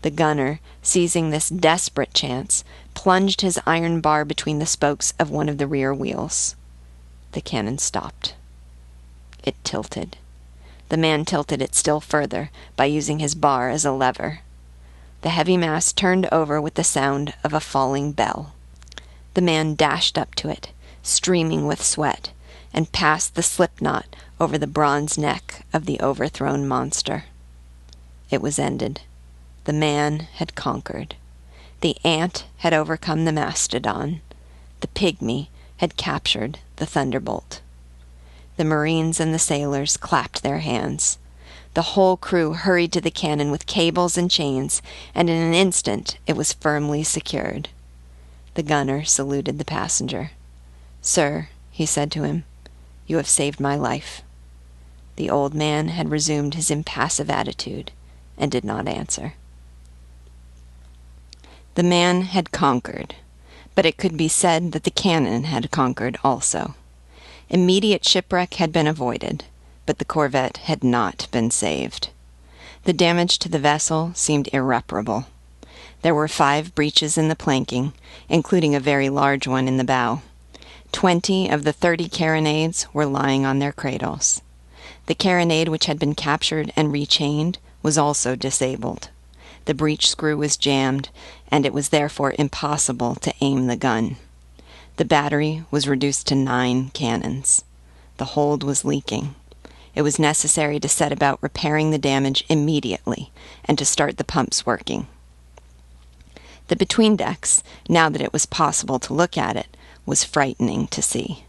The gunner, seizing this desperate chance, plunged his iron bar between the spokes of one of the rear wheels. The cannon stopped. It tilted. The man tilted it still further by using his bar as a lever. The heavy mass turned over with the sound of a falling bell. The man dashed up to it, streaming with sweat, and passed the slip knot over the bronze neck of the overthrown monster. It was ended. The man had conquered. The ant had overcome the mastodon. The pygmy had captured the thunderbolt. The Marines and the sailors clapped their hands. The whole crew hurried to the cannon with cables and chains, and in an instant it was firmly secured. The gunner saluted the passenger. "Sir," he said to him, "you have saved my life." The old man had resumed his impassive attitude and did not answer. The man had conquered, but it could be said that the cannon had conquered also. Immediate shipwreck had been avoided, but the corvette had not been saved. The damage to the vessel seemed irreparable. There were 5 breaches in the planking, including a very large one in the bow. 20 of the 30 carronades were lying on their cradles. The carronade which had been captured and rechained was also disabled. The breech screw was jammed, and it was therefore impossible to aim the gun. The battery was reduced to 9 cannons. The hold was leaking. It was necessary to set about repairing the damage immediately and to start the pumps working. The between-decks, now that it was possible to look at it, was frightening to see.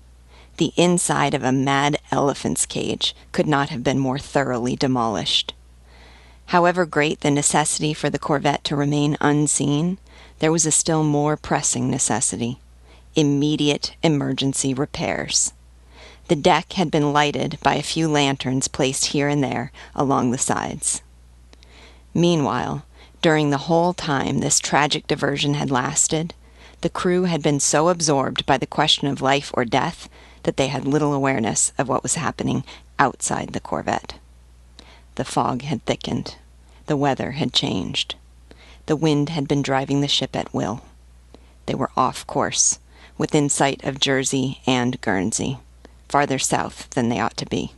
The inside of a mad elephant's cage could not have been more thoroughly demolished. However great the necessity for the corvette to remain unseen, there was a still more pressing necessity: immediate emergency repairs. The deck had been lighted by a few lanterns placed here and there along the sides. Meanwhile, during the whole time this tragic diversion had lasted, the crew had been so absorbed by the question of life or death that they had little awareness of what was happening outside the corvette. The fog had thickened. The weather had changed. The wind had been driving the ship at will. They were off course, within sight of Jersey and Guernsey, farther south than they ought to be.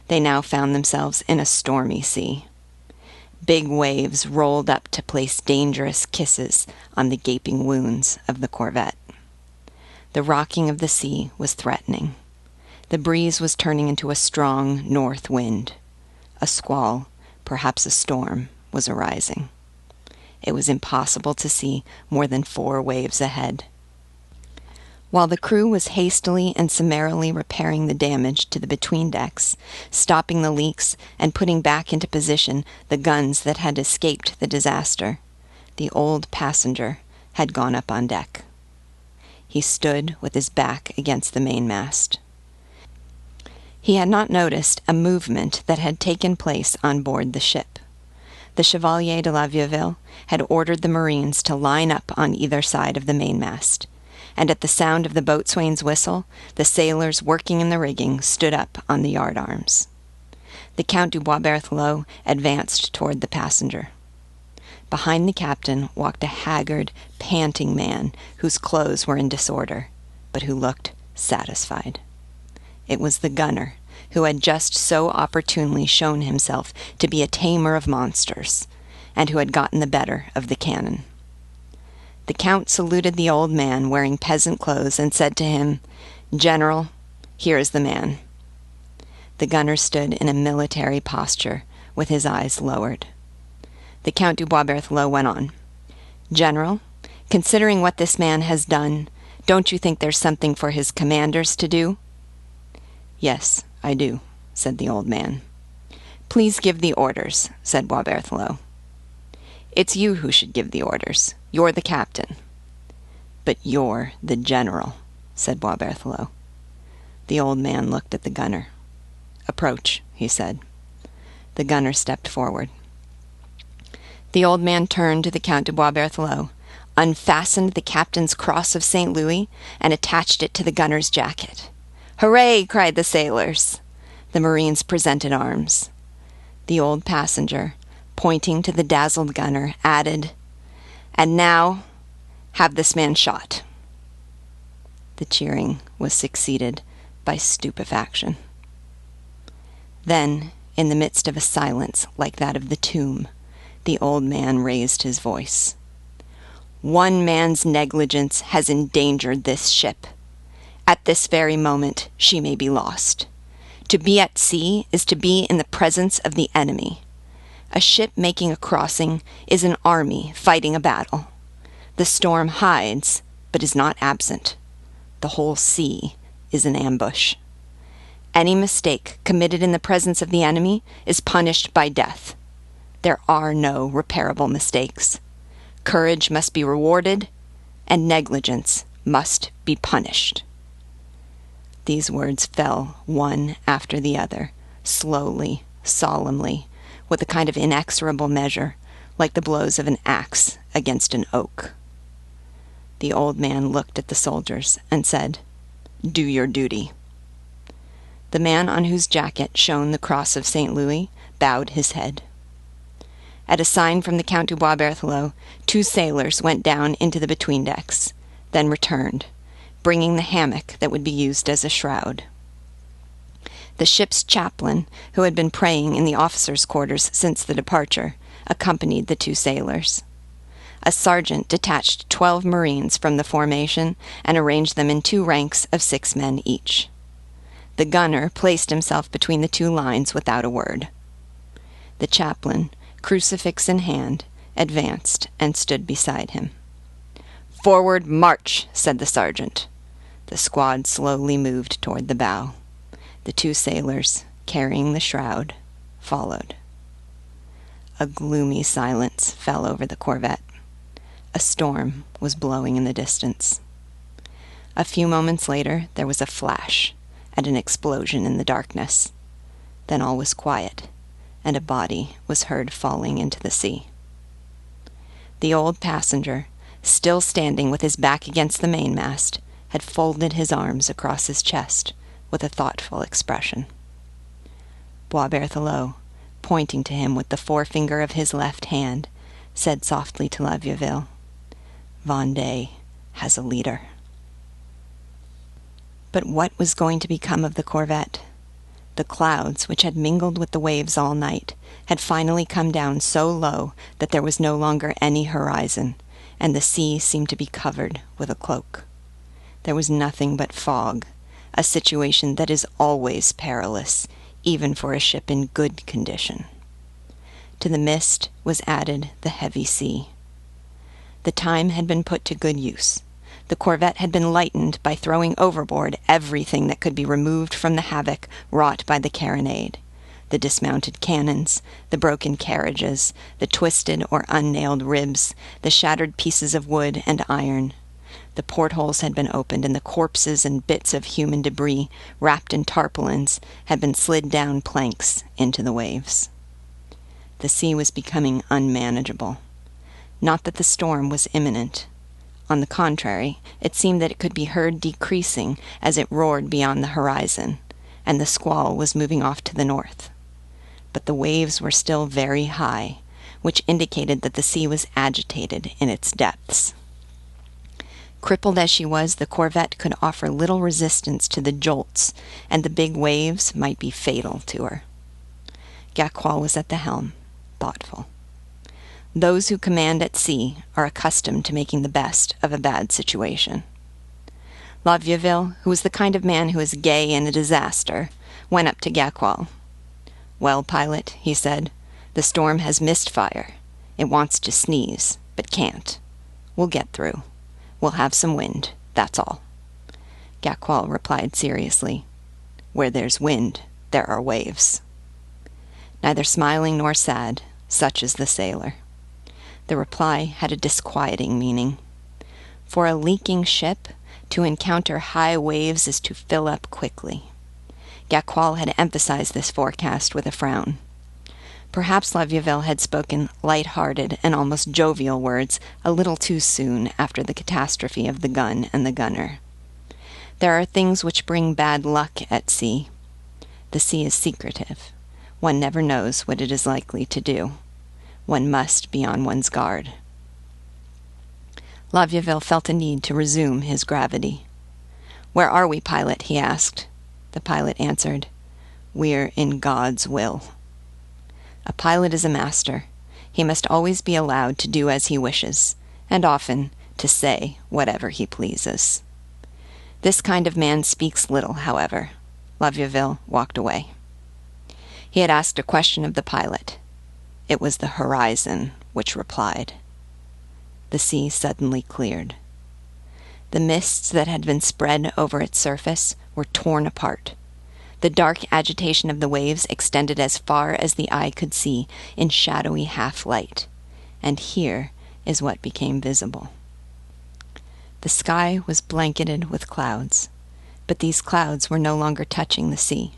They now found themselves in a stormy sea. Big waves rolled up to place dangerous kisses on the gaping wounds of the corvette. The rocking of the sea was threatening. The breeze was turning into a strong north wind. A squall, perhaps a storm, was arising. It was impossible to see more than 4 waves ahead. While the crew was hastily and summarily repairing the damage to the between-decks, stopping the leaks, and putting back into position the guns that had escaped the disaster, the old passenger had gone up on deck. He stood with his back against the mainmast. He had not noticed a movement that had taken place on board the ship. The Chevalier de la Vieuville had ordered the Marines to line up on either side of the mainmast, and at the sound of the boatswain's whistle, the sailors working in the rigging stood up on the yardarms. The Count du Bois Berthelot advanced toward the passenger. Behind the captain walked a haggard, panting man whose clothes were in disorder, but who looked satisfied. It was the gunner, who had just so opportunely shown himself to be a tamer of monsters, and who had gotten the better of the cannon. The Count saluted the old man wearing peasant clothes and said to him, "General, here is the man." The gunner stood in a military posture, with his eyes lowered. The Count du Bois Berthelot went on, "General, considering what this man has done, don't you think there's something for his commanders to do?" "Yes, I do," said the old man. "Please give the orders," said Bois Berthelot. "It's you who should give the orders. You're the captain." "But you're the general," said Bois Berthelot. The old man looked at the gunner. "Approach," he said. The gunner stepped forward. The old man turned to the Count de Bois Berthelot, unfastened the captain's cross of St. Louis, and attached it to the gunner's jacket. "Hooray!" cried the sailors. The Marines presented arms. The old passenger, pointing to the dazzled gunner, added, "And now, have this man shot." The cheering was succeeded by stupefaction. Then, in the midst of a silence like that of the tomb, the old man raised his voice. "One man's negligence has endangered this ship. At this very moment, she may be lost. To be at sea is to be in the presence of the enemy. A ship making a crossing is an army fighting a battle. The storm hides, but is not absent. The whole sea is an ambush. Any mistake committed in the presence of the enemy is punished by death. There are no repairable mistakes. Courage must be rewarded, and negligence must be punished." These words fell one after the other, slowly, solemnly, with a kind of inexorable measure, like the blows of an axe against an oak. The old man looked at the soldiers and said, "Do your duty." The man on whose jacket shone the cross of St. Louis bowed his head. At a sign from the Count de Bois Berthelot, 2 sailors went down into the between-decks, then returned, bringing the hammock that would be used as a shroud. The ship's chaplain, who had been praying in the officers' quarters since the departure, accompanied the 2 sailors. A sergeant detached 12 Marines from the formation and arranged them in 2 ranks of 6 men each. The gunner placed himself between the 2 lines without a word. The chaplain, crucifix in hand, advanced and stood beside him. "Forward, march," said the sergeant. The squad slowly moved toward the bow. The 2 sailors, carrying the shroud, followed. A gloomy silence fell over the corvette. A storm was blowing in the distance. A few moments later, there was a flash and an explosion in the darkness. Then all was quiet, and a body was heard falling into the sea. The old passenger, still standing with his back against the mainmast, had folded his arms across his chest with a thoughtful expression. Bois Berthelot, pointing to him with the forefinger of his left hand, said softly to La Vieuville, "Vendée has a leader." But what was going to become of the corvette? The clouds, which had mingled with the waves all night, had finally come down so low that there was no longer any horizon, and the sea seemed to be covered with a cloak. There was nothing but fog, a situation that is always perilous, even for a ship in good condition. To the mist was added the heavy sea. The time had been put to good use. The corvette had been lightened by throwing overboard everything that could be removed from the havoc wrought by the carronade: the dismounted cannons, the broken carriages, the twisted or unnailed ribs, the shattered pieces of wood and iron. The portholes had been opened, and the corpses and bits of human debris, wrapped in tarpaulins, had been slid down planks into the waves. The sea was becoming unmanageable. Not that the storm was imminent. On the contrary, it seemed that it could be heard decreasing as it roared beyond the horizon, and the squall was moving off to the north. But the waves were still very high, which indicated that the sea was agitated in its depths. Crippled as she was, the corvette could offer little resistance to the jolts, and the big waves might be fatal to her. Gaqual was at the helm, thoughtful. Those who command at sea are accustomed to making the best of a bad situation. La Vieuville, who was the kind of man who is gay in a disaster, went up to Gaqual. "Well, pilot," he said, "the storm has missed fire. It wants to sneeze, but can't. We'll get through. We'll have some wind, that's all." Gaqual replied seriously, "Where there's wind, there are waves." Neither smiling nor sad, such is the sailor. The reply had a disquieting meaning. For a leaking ship, to encounter high waves is to fill up quickly. Gaqual had emphasized this forecast with a frown. Perhaps La Vieuville had spoken light-hearted and almost jovial words a little too soon after the catastrophe of the gun and the gunner. There are things which bring bad luck at sea. The sea is secretive. One never knows what it is likely to do. One must be on one's guard. La Vieuville felt a need to resume his gravity. "Where are we, pilot?" he asked. The pilot answered, "We're in God's will." A pilot is a master. He must always be allowed to do as he wishes, and often to say whatever he pleases. This kind of man speaks little, however. La Vieuville walked away. He had asked a question of the pilot. It was the horizon which replied. The sea suddenly cleared. The mists that had been spread over its surface were torn apart. The dark agitation of the waves extended as far as the eye could see in shadowy half-light, and here is what became visible. The sky was blanketed with clouds, but these clouds were no longer touching the sea.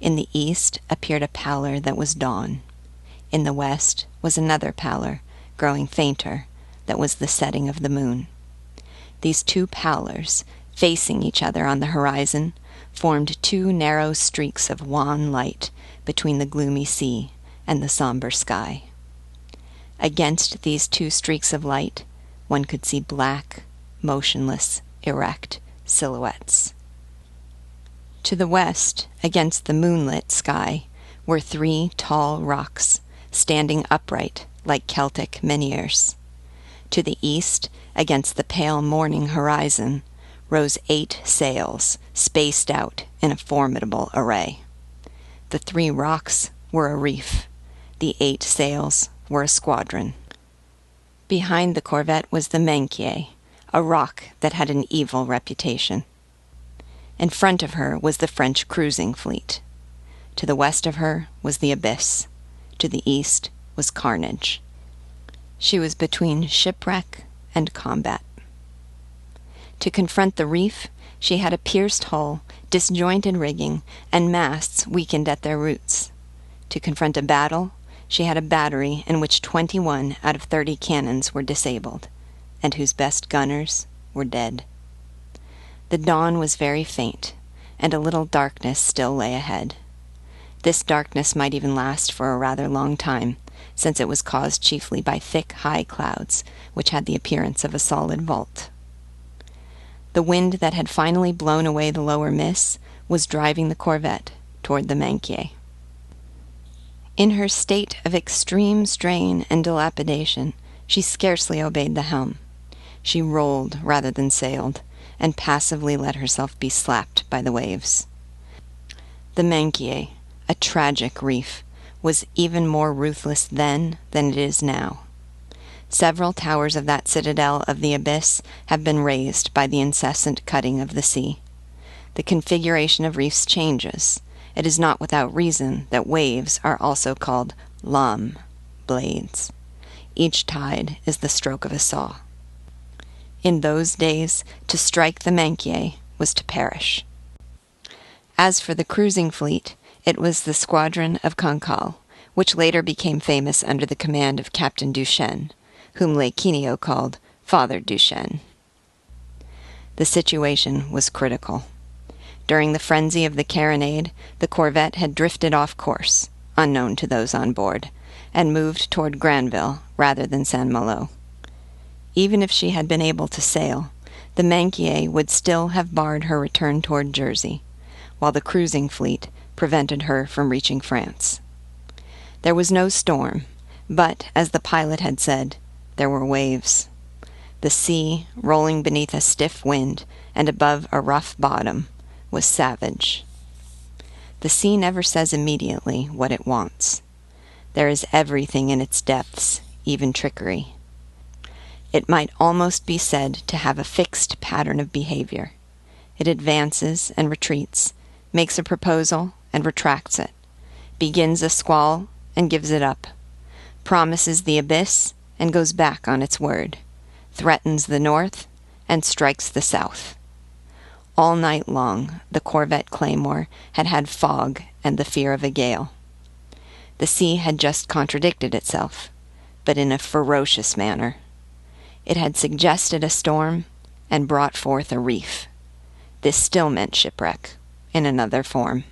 In the east appeared a pallor that was dawn. In the west was another pallor, growing fainter, that was the setting of the moon. These 2 pallors, facing each other on the horizon, formed 2 narrow streaks of wan light between the gloomy sea and the somber sky. Against these two streaks of light, one could see black, motionless, erect silhouettes. To the west, against the moonlit sky, were 3 tall rocks, standing upright like Celtic menhirs. To the east, against the pale morning horizon, rose 8 sails, spaced out in a formidable array. The 3 rocks were a reef. The 8 sails were a squadron. Behind the corvette was the Menkié, a rock that had an evil reputation. In front of her was the French cruising fleet. To the west of her was the abyss. To the east was carnage. She was between shipwreck and combat. To confront the reef, she had a pierced hull, disjointed rigging, and masts weakened at their roots. To confront a battle, she had a battery in which 21 out of 30 cannons were disabled, and whose best gunners were dead. The dawn was very faint, and a little darkness still lay ahead. This darkness might even last for a rather long time, since it was caused chiefly by thick, high clouds, which had the appearance of a solid vault. The wind that had finally blown away the lower mists was driving the corvette toward the Menkié. In her state of extreme strain and dilapidation, she scarcely obeyed the helm. She rolled rather than sailed, and passively let herself be slapped by the waves. The Menkié, a tragic reef, was even more ruthless then than it is now. Several towers of that citadel of the abyss have been razed by the incessant cutting of the sea. The configuration of reefs changes. It is not without reason that waves are also called lame, blades. Each tide is the stroke of a saw. In those days, to strike the Menkié was to perish. As for the cruising fleet, it was the squadron of Cancale, which later became famous under the command of Captain Duchesne, whom Lesquinio called Father Duchesne. The situation was critical. During the frenzy of the carronade, the corvette had drifted off course, unknown to those on board, and moved toward Granville rather than Saint-Malo. Even if she had been able to sail, the Menkié would still have barred her return toward Jersey, while the cruising fleet prevented her from reaching France. There was no storm, but, as the pilot had said, there were waves. The sea, rolling beneath a stiff wind and above a rough bottom, was savage. The sea never says immediately what it wants. There is everything in its depths, even trickery. It might almost be said to have a fixed pattern of behavior. It advances and retreats, makes a proposal and retracts it, begins a squall and gives it up, promises the abyss and goes back on its word, threatens the north and strikes the south. All night long, the corvette Claymore had had fog and the fear of a gale. The sea had just contradicted itself, but in a ferocious manner. It had suggested a storm and brought forth a reef. This still meant shipwreck, in another form.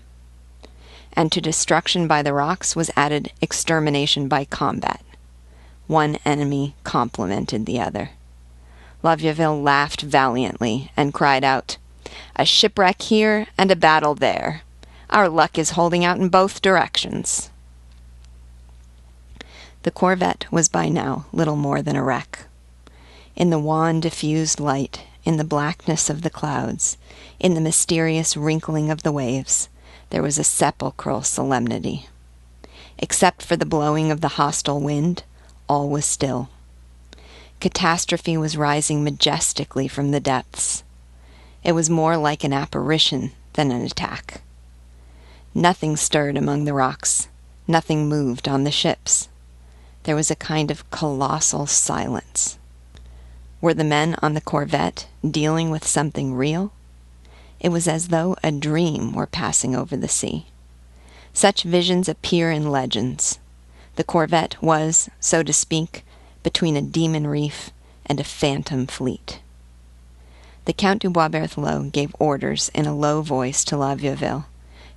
And to destruction by the rocks was added extermination by combat. One enemy complemented the other. La Vieuville laughed valiantly and cried out, "A shipwreck here and a battle there. Our luck is holding out in both directions." The corvette was by now little more than a wreck. In the wan diffused light, in the blackness of the clouds, in the mysterious wrinkling of the waves, there was a sepulchral solemnity. Except for the blowing of the hostile wind, all was still. Catastrophe was rising majestically from the depths. It was more like an apparition than an attack. Nothing stirred among the rocks. Nothing moved on the ships. There was a kind of colossal silence. Were the men on the corvette dealing with something real? It was as though a dream were passing over the sea. Such visions appear in legends. The corvette was, so to speak, between a demon reef and a phantom fleet. The Count de Boisberthelot gave orders in a low voice to La Vieuville,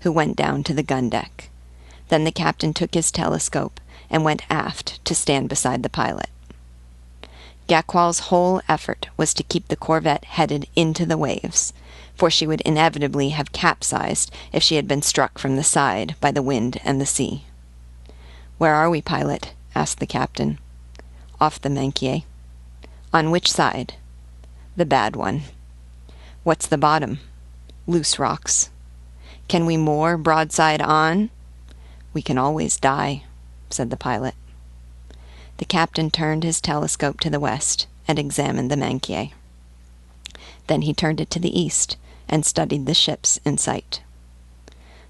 who went down to the gun deck. Then the captain took his telescope and went aft to stand beside the pilot. Gaqual's whole effort was to keep the corvette headed into the waves, for she would inevitably have capsized if she had been struck from the side by the wind and the sea. "Where are we, pilot?" asked the captain. "Off the Minquier." "On which side?" "The bad one." "What's the bottom?" "Loose rocks." "Can we moor broadside on?" "We can always die," said the pilot. The captain turned his telescope to the west and examined the Minquier. Then he turned it to the east and studied the ships in sight.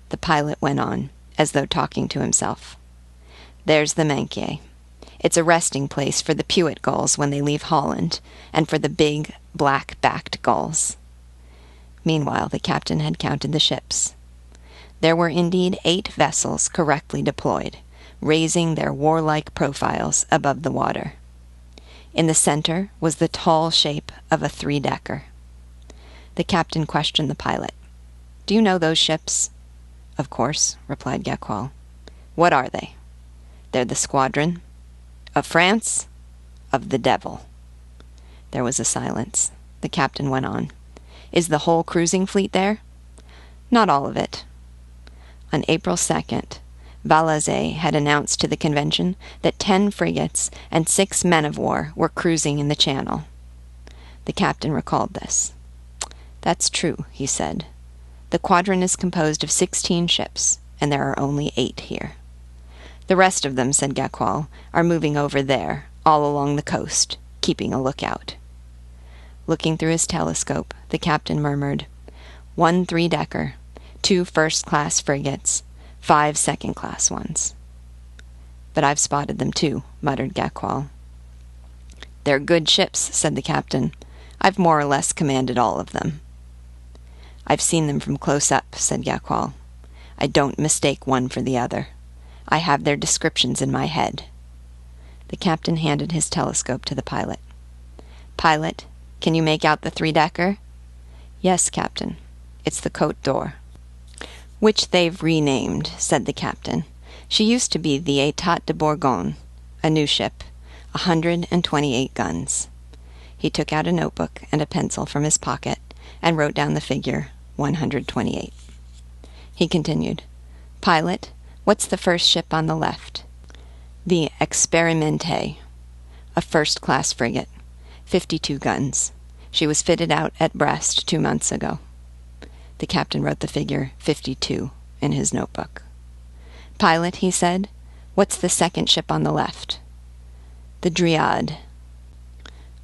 The pilot went on, as though talking to himself. "There's the Minquier. It's a resting place for the Pewit gulls when they leave Holland, and for the big, black-backed gulls." Meanwhile, the captain had counted the ships. There were indeed 8 vessels correctly deployed, raising their warlike profiles above the water. In the center was the tall shape of a 3-decker. The captain questioned the pilot. "Do you know those ships?" "Of course," replied Gaqual. "What are they?" "They're the squadron." "Of France?" "Of the devil." There was a silence. The captain went on. "Is the whole cruising fleet there?" "Not all of it." On April 2nd, Valazé had announced to the convention that 10 frigates and 6 men-of-war were cruising in the Channel. The captain recalled this. "That's true," he said. "The squadron is composed of 16 ships, and there are only 8 here. The rest of them," said Gaqual, "are moving over there, all along the coast, keeping a lookout." Looking through his telescope, the captain murmured, "1 3-decker, 2 first-class frigates, 5 second-class ones." "But I've spotted them too," muttered Gaqual. "They're good ships," said the captain. "I've more or less commanded all of them." "I've seen them from close up," said Gaqual. "I don't mistake one for the other. I have their descriptions in my head." The captain handed his telescope to the pilot. "Pilot, can you make out the 3-decker?" "Yes, captain. It's the Côte d'Or." "Which they've renamed," said the captain. "She used to be the État de Bourgogne, a new ship, 128 guns." He took out a notebook and a pencil from his pocket and wrote down the figure 128. He continued, "Pilot, what's the first ship on the left?" "The Expérimenté, a first-class frigate, 52 guns. She was fitted out at Brest 2 months ago." The captain wrote the figure 52 in his notebook. "Pilot," he said, "what's the second ship on the left?" "The Dryade,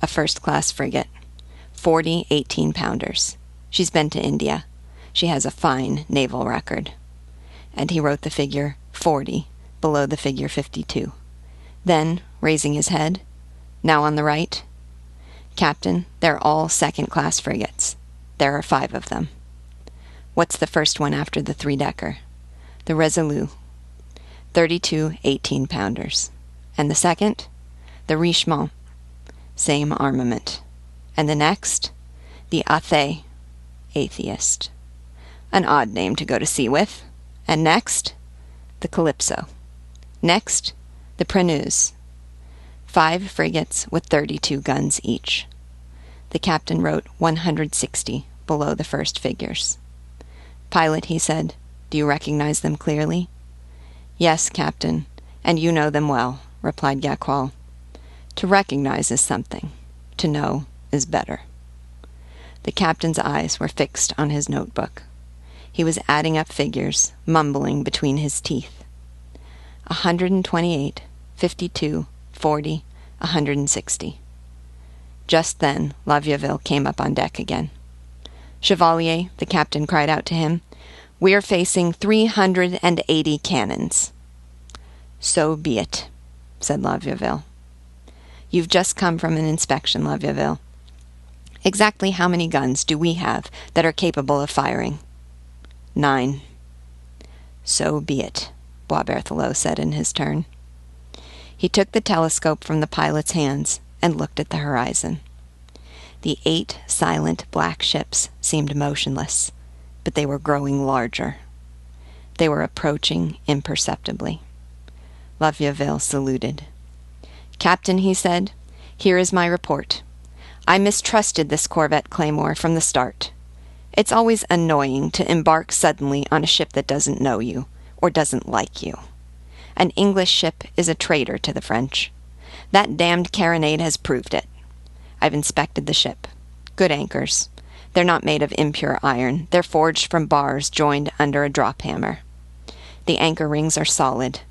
a first-class frigate, 40 18-pounders. She's been to India. She has a fine naval record." And he wrote the figure 40 below the figure 52. Then, raising his head, "Now on the right." "Captain, they're all second-class frigates. There are 5 of them." "What's the first one after the 3-decker?" "The Resolute, 32 18-pounders. And the second?" "The Richemont, same armament. And the next?" "The Athée, atheist. An odd name to go to sea with. And next?" "The Calypso. Next, the Preneuse. 5 frigates with 32 guns each." The captain wrote 160 below the first figures. "Pilot," he said, "do you recognize them clearly?" "Yes, captain, and you know them well," replied Gaqual. "To recognize is something. To know is better." The captain's eyes were fixed on his notebook. He was adding up figures, mumbling between his teeth. 128, 52, 40, 160. Just then La Vieuville came up on deck again. "Chevalier," the captain cried out to him, "we're facing 380 cannons." "So be it," said La Vieuville. "You've just come from an inspection, La Vieuville. Exactly how many guns do we have that are capable of firing?" 9. "So be it," Boisberthelot said in his turn. He took the telescope from the pilot's hands and looked at the horizon. The 8 silent black ships seemed motionless, but they were growing larger. They were approaching imperceptibly. La Vieuville saluted. "Captain," he said, "here is my report. I mistrusted this corvette Claymore from the start. It's always annoying to embark suddenly on a ship that doesn't know you, or doesn't like you. An English ship is a traitor to the French. That damned carronade has proved it. I've inspected the ship. Good anchors. They're not made of impure iron. They're forged from bars joined under a drop hammer. The anchor rings are solid.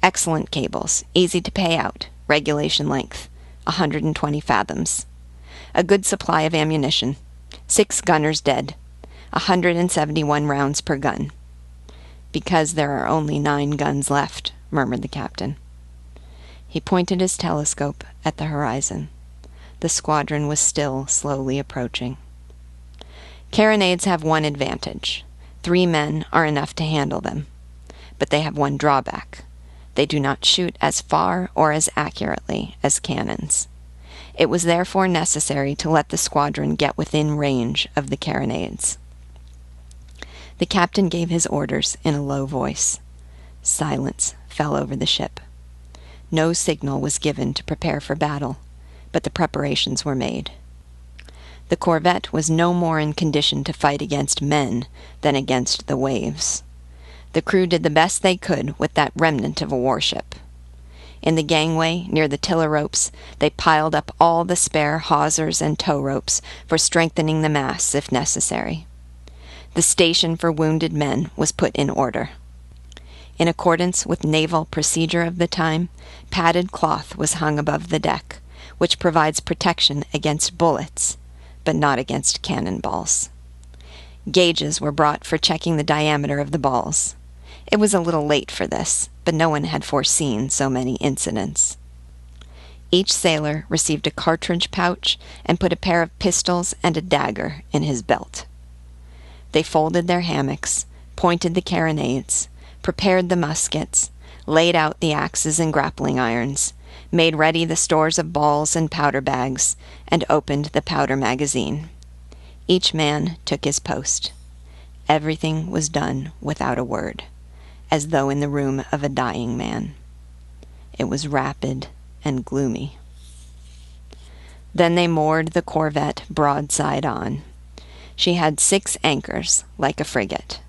Excellent cables, easy to pay out, regulation length, 120 fathoms. A good supply of ammunition. 6 gunners dead. 171 rounds per gun. Because there are only 9 guns left," murmured the captain. He pointed his telescope at the horizon. The squadron was still slowly approaching. Carronades have one advantage. 3 men are enough to handle them. But they have one drawback. They do not shoot as far or as accurately as cannons. It was therefore necessary to let the squadron get within range of the carronades. The captain gave his orders in a low voice. Silence fell over the ship. No signal was given to prepare for battle, but the preparations were made. The corvette was no more in condition to fight against men than against the waves. The crew did the best they could with that remnant of a warship. In the gangway, near the tiller ropes, they piled up all the spare hawsers and tow ropes for strengthening the masts if necessary. The station for wounded men was put in order. In accordance with naval procedure of the time, padded cloth was hung above the deck, which provides protection against bullets, but not against cannonballs. Gauges were brought for checking the diameter of the balls. It was a little late for this, but no one had foreseen so many incidents. Each sailor received a cartridge pouch and put a pair of pistols and a dagger in his belt. They folded their hammocks, pointed the carronades, prepared the muskets, laid out the axes and grappling irons, made ready the stores of balls and powder bags, and opened the powder magazine. Each man took his post. Everything was done without a word, as though in the room of a dying man. It was rapid and gloomy. Then they moored the corvette broadside on. She had 6 anchors, like a frigate.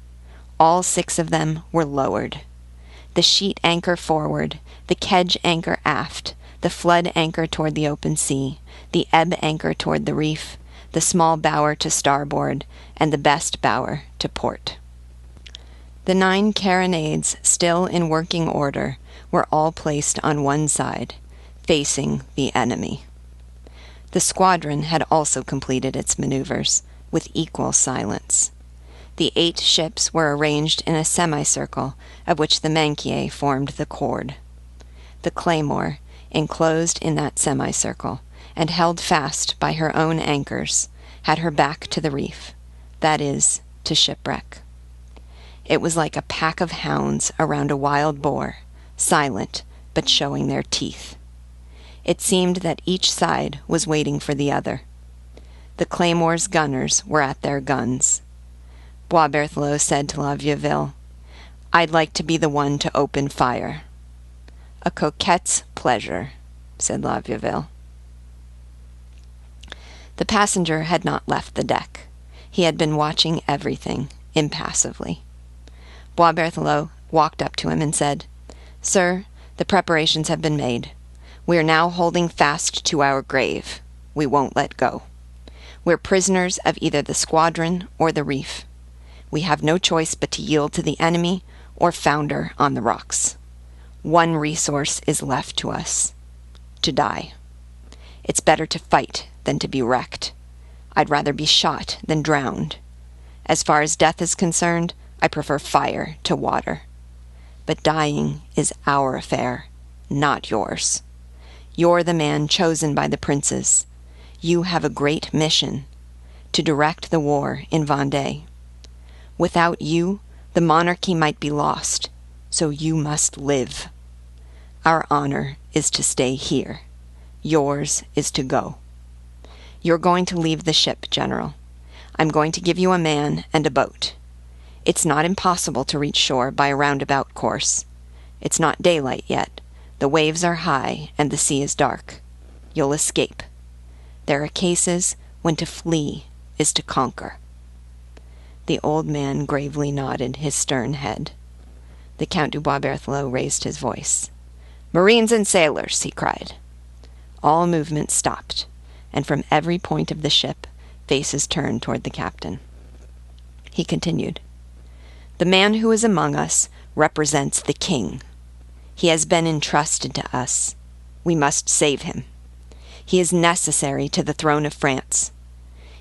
All 6 of them were lowered. The sheet anchor forward, the kedge anchor aft, the flood anchor toward the open sea, the ebb anchor toward the reef, the small bower to starboard, and the best bower to port. The 9 carronades, still in working order, were all placed on one side, facing the enemy. The squadron had also completed its maneuvers, with equal silence. The 8 ships were arranged in a semicircle, of which the Manquier formed the chord. The Claymore, enclosed in that semicircle, and held fast by her own anchors, had her back to the reef, that is, to shipwreck. It was like a pack of hounds around a wild boar, silent, but showing their teeth. It seemed that each side was waiting for the other. The Claymore's gunners were at their guns. Boisberthelot said to La Vieuville, "I'd like to be the one to open fire." "A coquette's pleasure," said La Vieuville. The passenger had not left the deck. He had been watching everything, impassively. Boisberthelot walked up to him and said, "Sir, the preparations have been made. We are now holding fast to our grave. We won't let go. We're prisoners of either the squadron or the reef. We have no choice but to yield to the enemy or founder on the rocks. One resource is left to us: to die. It's better to fight than to be wrecked. I'd rather be shot than drowned. As far as death is concerned, I prefer fire to water. But dying is our affair, not yours. You're the man chosen by the princes. You have a great mission: to direct the war in Vendée. Without you, the monarchy might be lost, so you must live. Our honor is to stay here. Yours is to go. You're going to leave the ship, General. I'm going to give you a man and a boat. It's not impossible to reach shore by a roundabout course. It's not daylight yet. The waves are high, and the sea is dark. You'll escape. There are cases when to flee is to conquer." The old man gravely nodded his stern head. The Count de Boisberthelot raised his voice. "Marines and sailors," he cried. All movement stopped, and from every point of the ship, faces turned toward the captain. He continued, "The man who is among us represents the king. He has been entrusted to us. We must save him. He is necessary to the throne of France.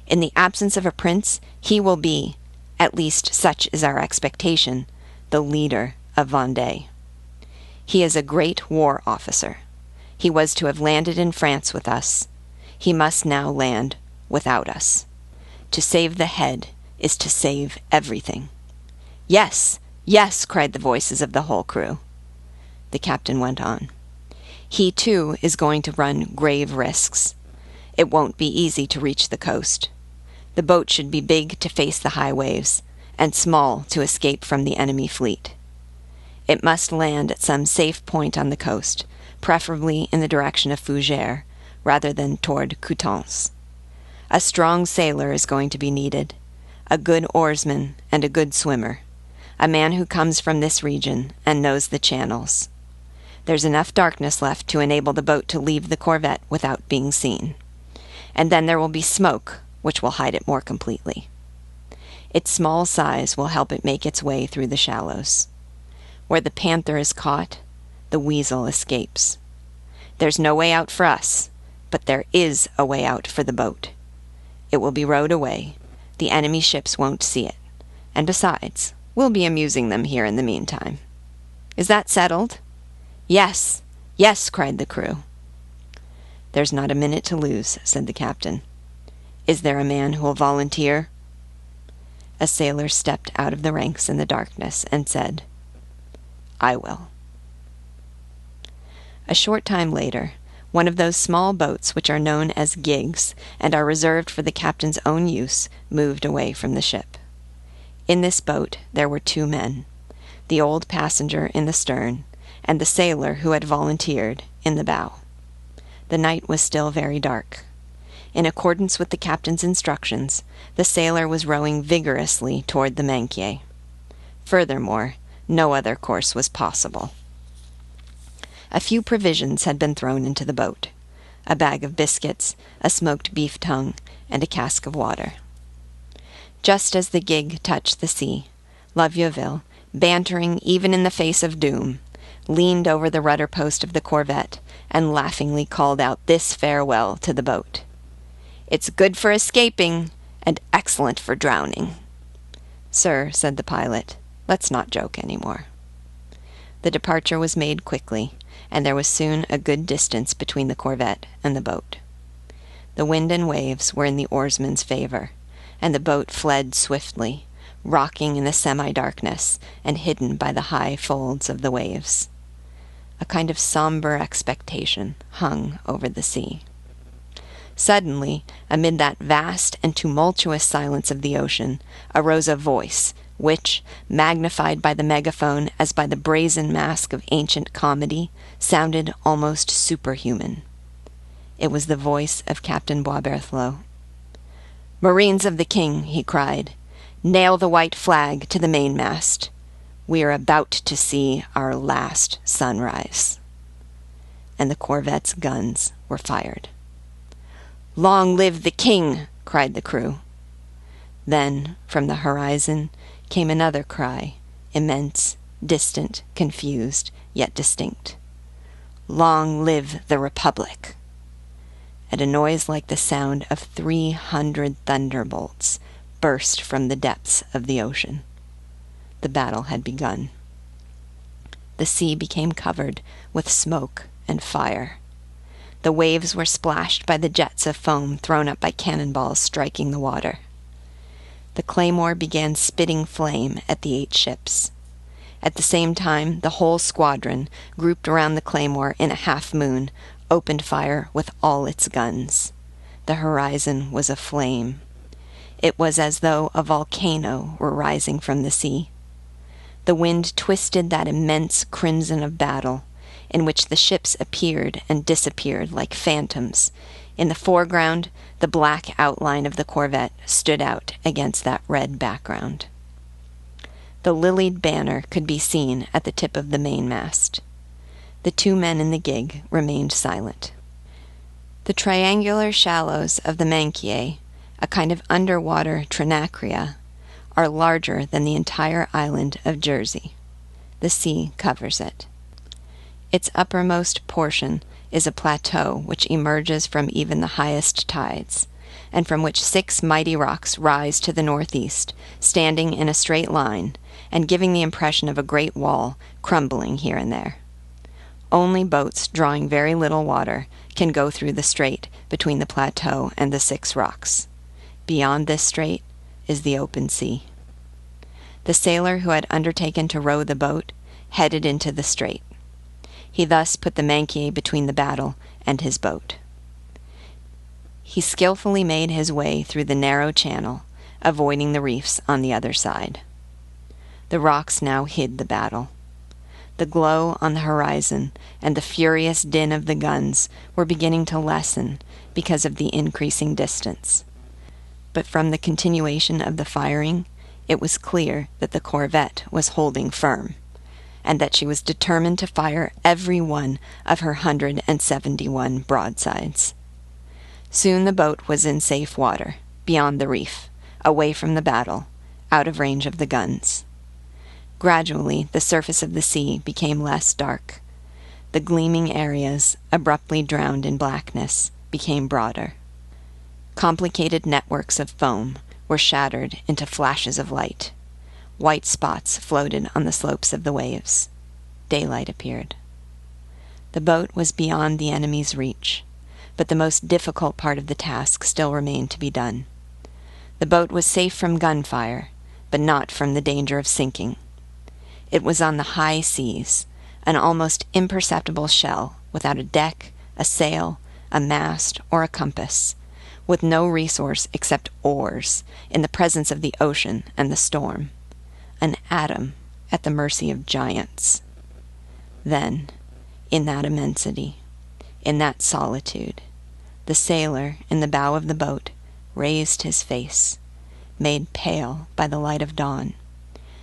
In the absence of a prince, he will be, at least such is our expectation, the leader of Vendée. He is a great war officer. He was to have landed in France with us. He must now land without us. To save the head is to save everything." "Yes, yes," cried the voices of the whole crew. The captain went on. "He, too, is going to run grave risks. It won't be easy to reach the coast. The boat should be big to face the high waves, and small to escape from the enemy fleet. It must land at some safe point on the coast, preferably in the direction of Fougères, rather than toward Coutances. A strong sailor is going to be needed, a good oarsman and a good swimmer, a man who comes from this region and knows the channels. There's enough darkness left to enable the boat to leave the corvette without being seen. And then there will be smoke, which will hide it more completely. Its small size will help it make its way through the shallows. Where the panther is caught, the weasel escapes. There's no way out for us, but there is a way out for the boat. It will be rowed away. The enemy ships won't see it. And besides, we'll be amusing them here in the meantime. Is that settled?" "Yes, yes," cried the crew. "There's not a minute to lose," said the captain. "Is there a man who will volunteer?" A sailor stepped out of the ranks in the darkness and said, "I will." A short time later, one of those small boats which are known as gigs and are reserved for the captain's own use moved away from the ship. In this boat there were 2 men, the old passenger in the stern, and the sailor who had volunteered in the bow. The night was still very dark. In accordance with the captain's instructions, the sailor was rowing vigorously toward the Minquier. Furthermore, no other course was possible. A few provisions had been thrown into the boat, a bag of biscuits, a smoked beef tongue, and a cask of water. Just as the gig touched the sea, La Vieuville, bantering even in the face of doom, leaned over the rudder post of the corvette and laughingly called out this farewell to the boat: "It's good for escaping and excellent for drowning." "Sir," said the pilot, "let's not joke any more." The departure was made quickly, and there was soon a good distance between the corvette and the boat. The wind and waves were in the oarsman's favor, and the boat fled swiftly, rocking in the semi-darkness and hidden by the high folds of the waves. A kind of somber expectation hung over the sea. Suddenly, amid that vast and tumultuous silence of the ocean, arose a voice which, magnified by the megaphone as by the brazen mask of ancient comedy, sounded almost superhuman. It was the voice of Captain Boisberthelot. "Marines of the king," he cried, "nail the white flag to the mainmast. We are about to see our last sunrise." And the corvette's guns were fired. "Long live the king!" cried the crew. Then, from the horizon, came another cry, immense, distant, confused, yet distinct. "Long live the Republic!" At a noise like the sound of 300 thunderbolts burst from the depths of the ocean. The battle had begun. The sea became covered with smoke and fire. The waves were splashed by the jets of foam thrown up by cannonballs striking the water. The Claymore began spitting flame at the 8 ships. At the same time, the whole squadron, grouped around the Claymore in a half-moon, opened fire with all its guns. The horizon was aflame. It was as though a volcano were rising from the sea. The wind twisted that immense crimson of battle, in which the ships appeared and disappeared like phantoms. In the foreground, the black outline of the corvette stood out against that red background. The lilied banner could be seen at the tip of the mainmast. The two men in the gig remained silent. The triangular shallows of the Manquier, a kind of underwater Trinacria, are larger than the entire island of Jersey. The sea covers it. Its uppermost portion is a plateau which emerges from even the highest tides, and from which 6 mighty rocks rise to the northeast, standing in a straight line, and giving the impression of a great wall crumbling here and there. Only boats drawing very little water can go through the strait between the plateau and the 6 rocks. Beyond this strait is the open sea. The sailor who had undertaken to row the boat headed into the strait. He thus put the Manquier between the battle and his boat. He skillfully made his way through the narrow channel, avoiding the reefs on the other side. The rocks now hid the battle. The glow on the horizon and the furious din of the guns were beginning to lessen because of the increasing distance. But from the continuation of the firing, it was clear that the corvette was holding firm, and that she was determined to fire every one of her 171 broadsides. Soon the boat was in safe water, beyond the reef, away from the battle, out of range of the guns. Gradually, the surface of the sea became less dark. The gleaming areas, abruptly drowned in blackness, became broader. Complicated networks of foam were shattered into flashes of light. White spots floated on the slopes of the waves. Daylight appeared. The boat was beyond the enemy's reach, but the most difficult part of the task still remained to be done. The boat was safe from gunfire, but not from the danger of sinking. It was on the high seas, an almost imperceptible shell, without a deck, a sail, a mast, or a compass, with no resource except oars, in the presence of the ocean and the storm. An atom at the mercy of giants. Then, in that immensity, in that solitude, the sailor in the bow of the boat raised his face, made pale by the light of dawn,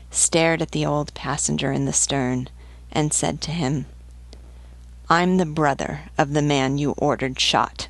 stared at the old passenger in the stern, and said to him, "I'm the brother of the man you ordered shot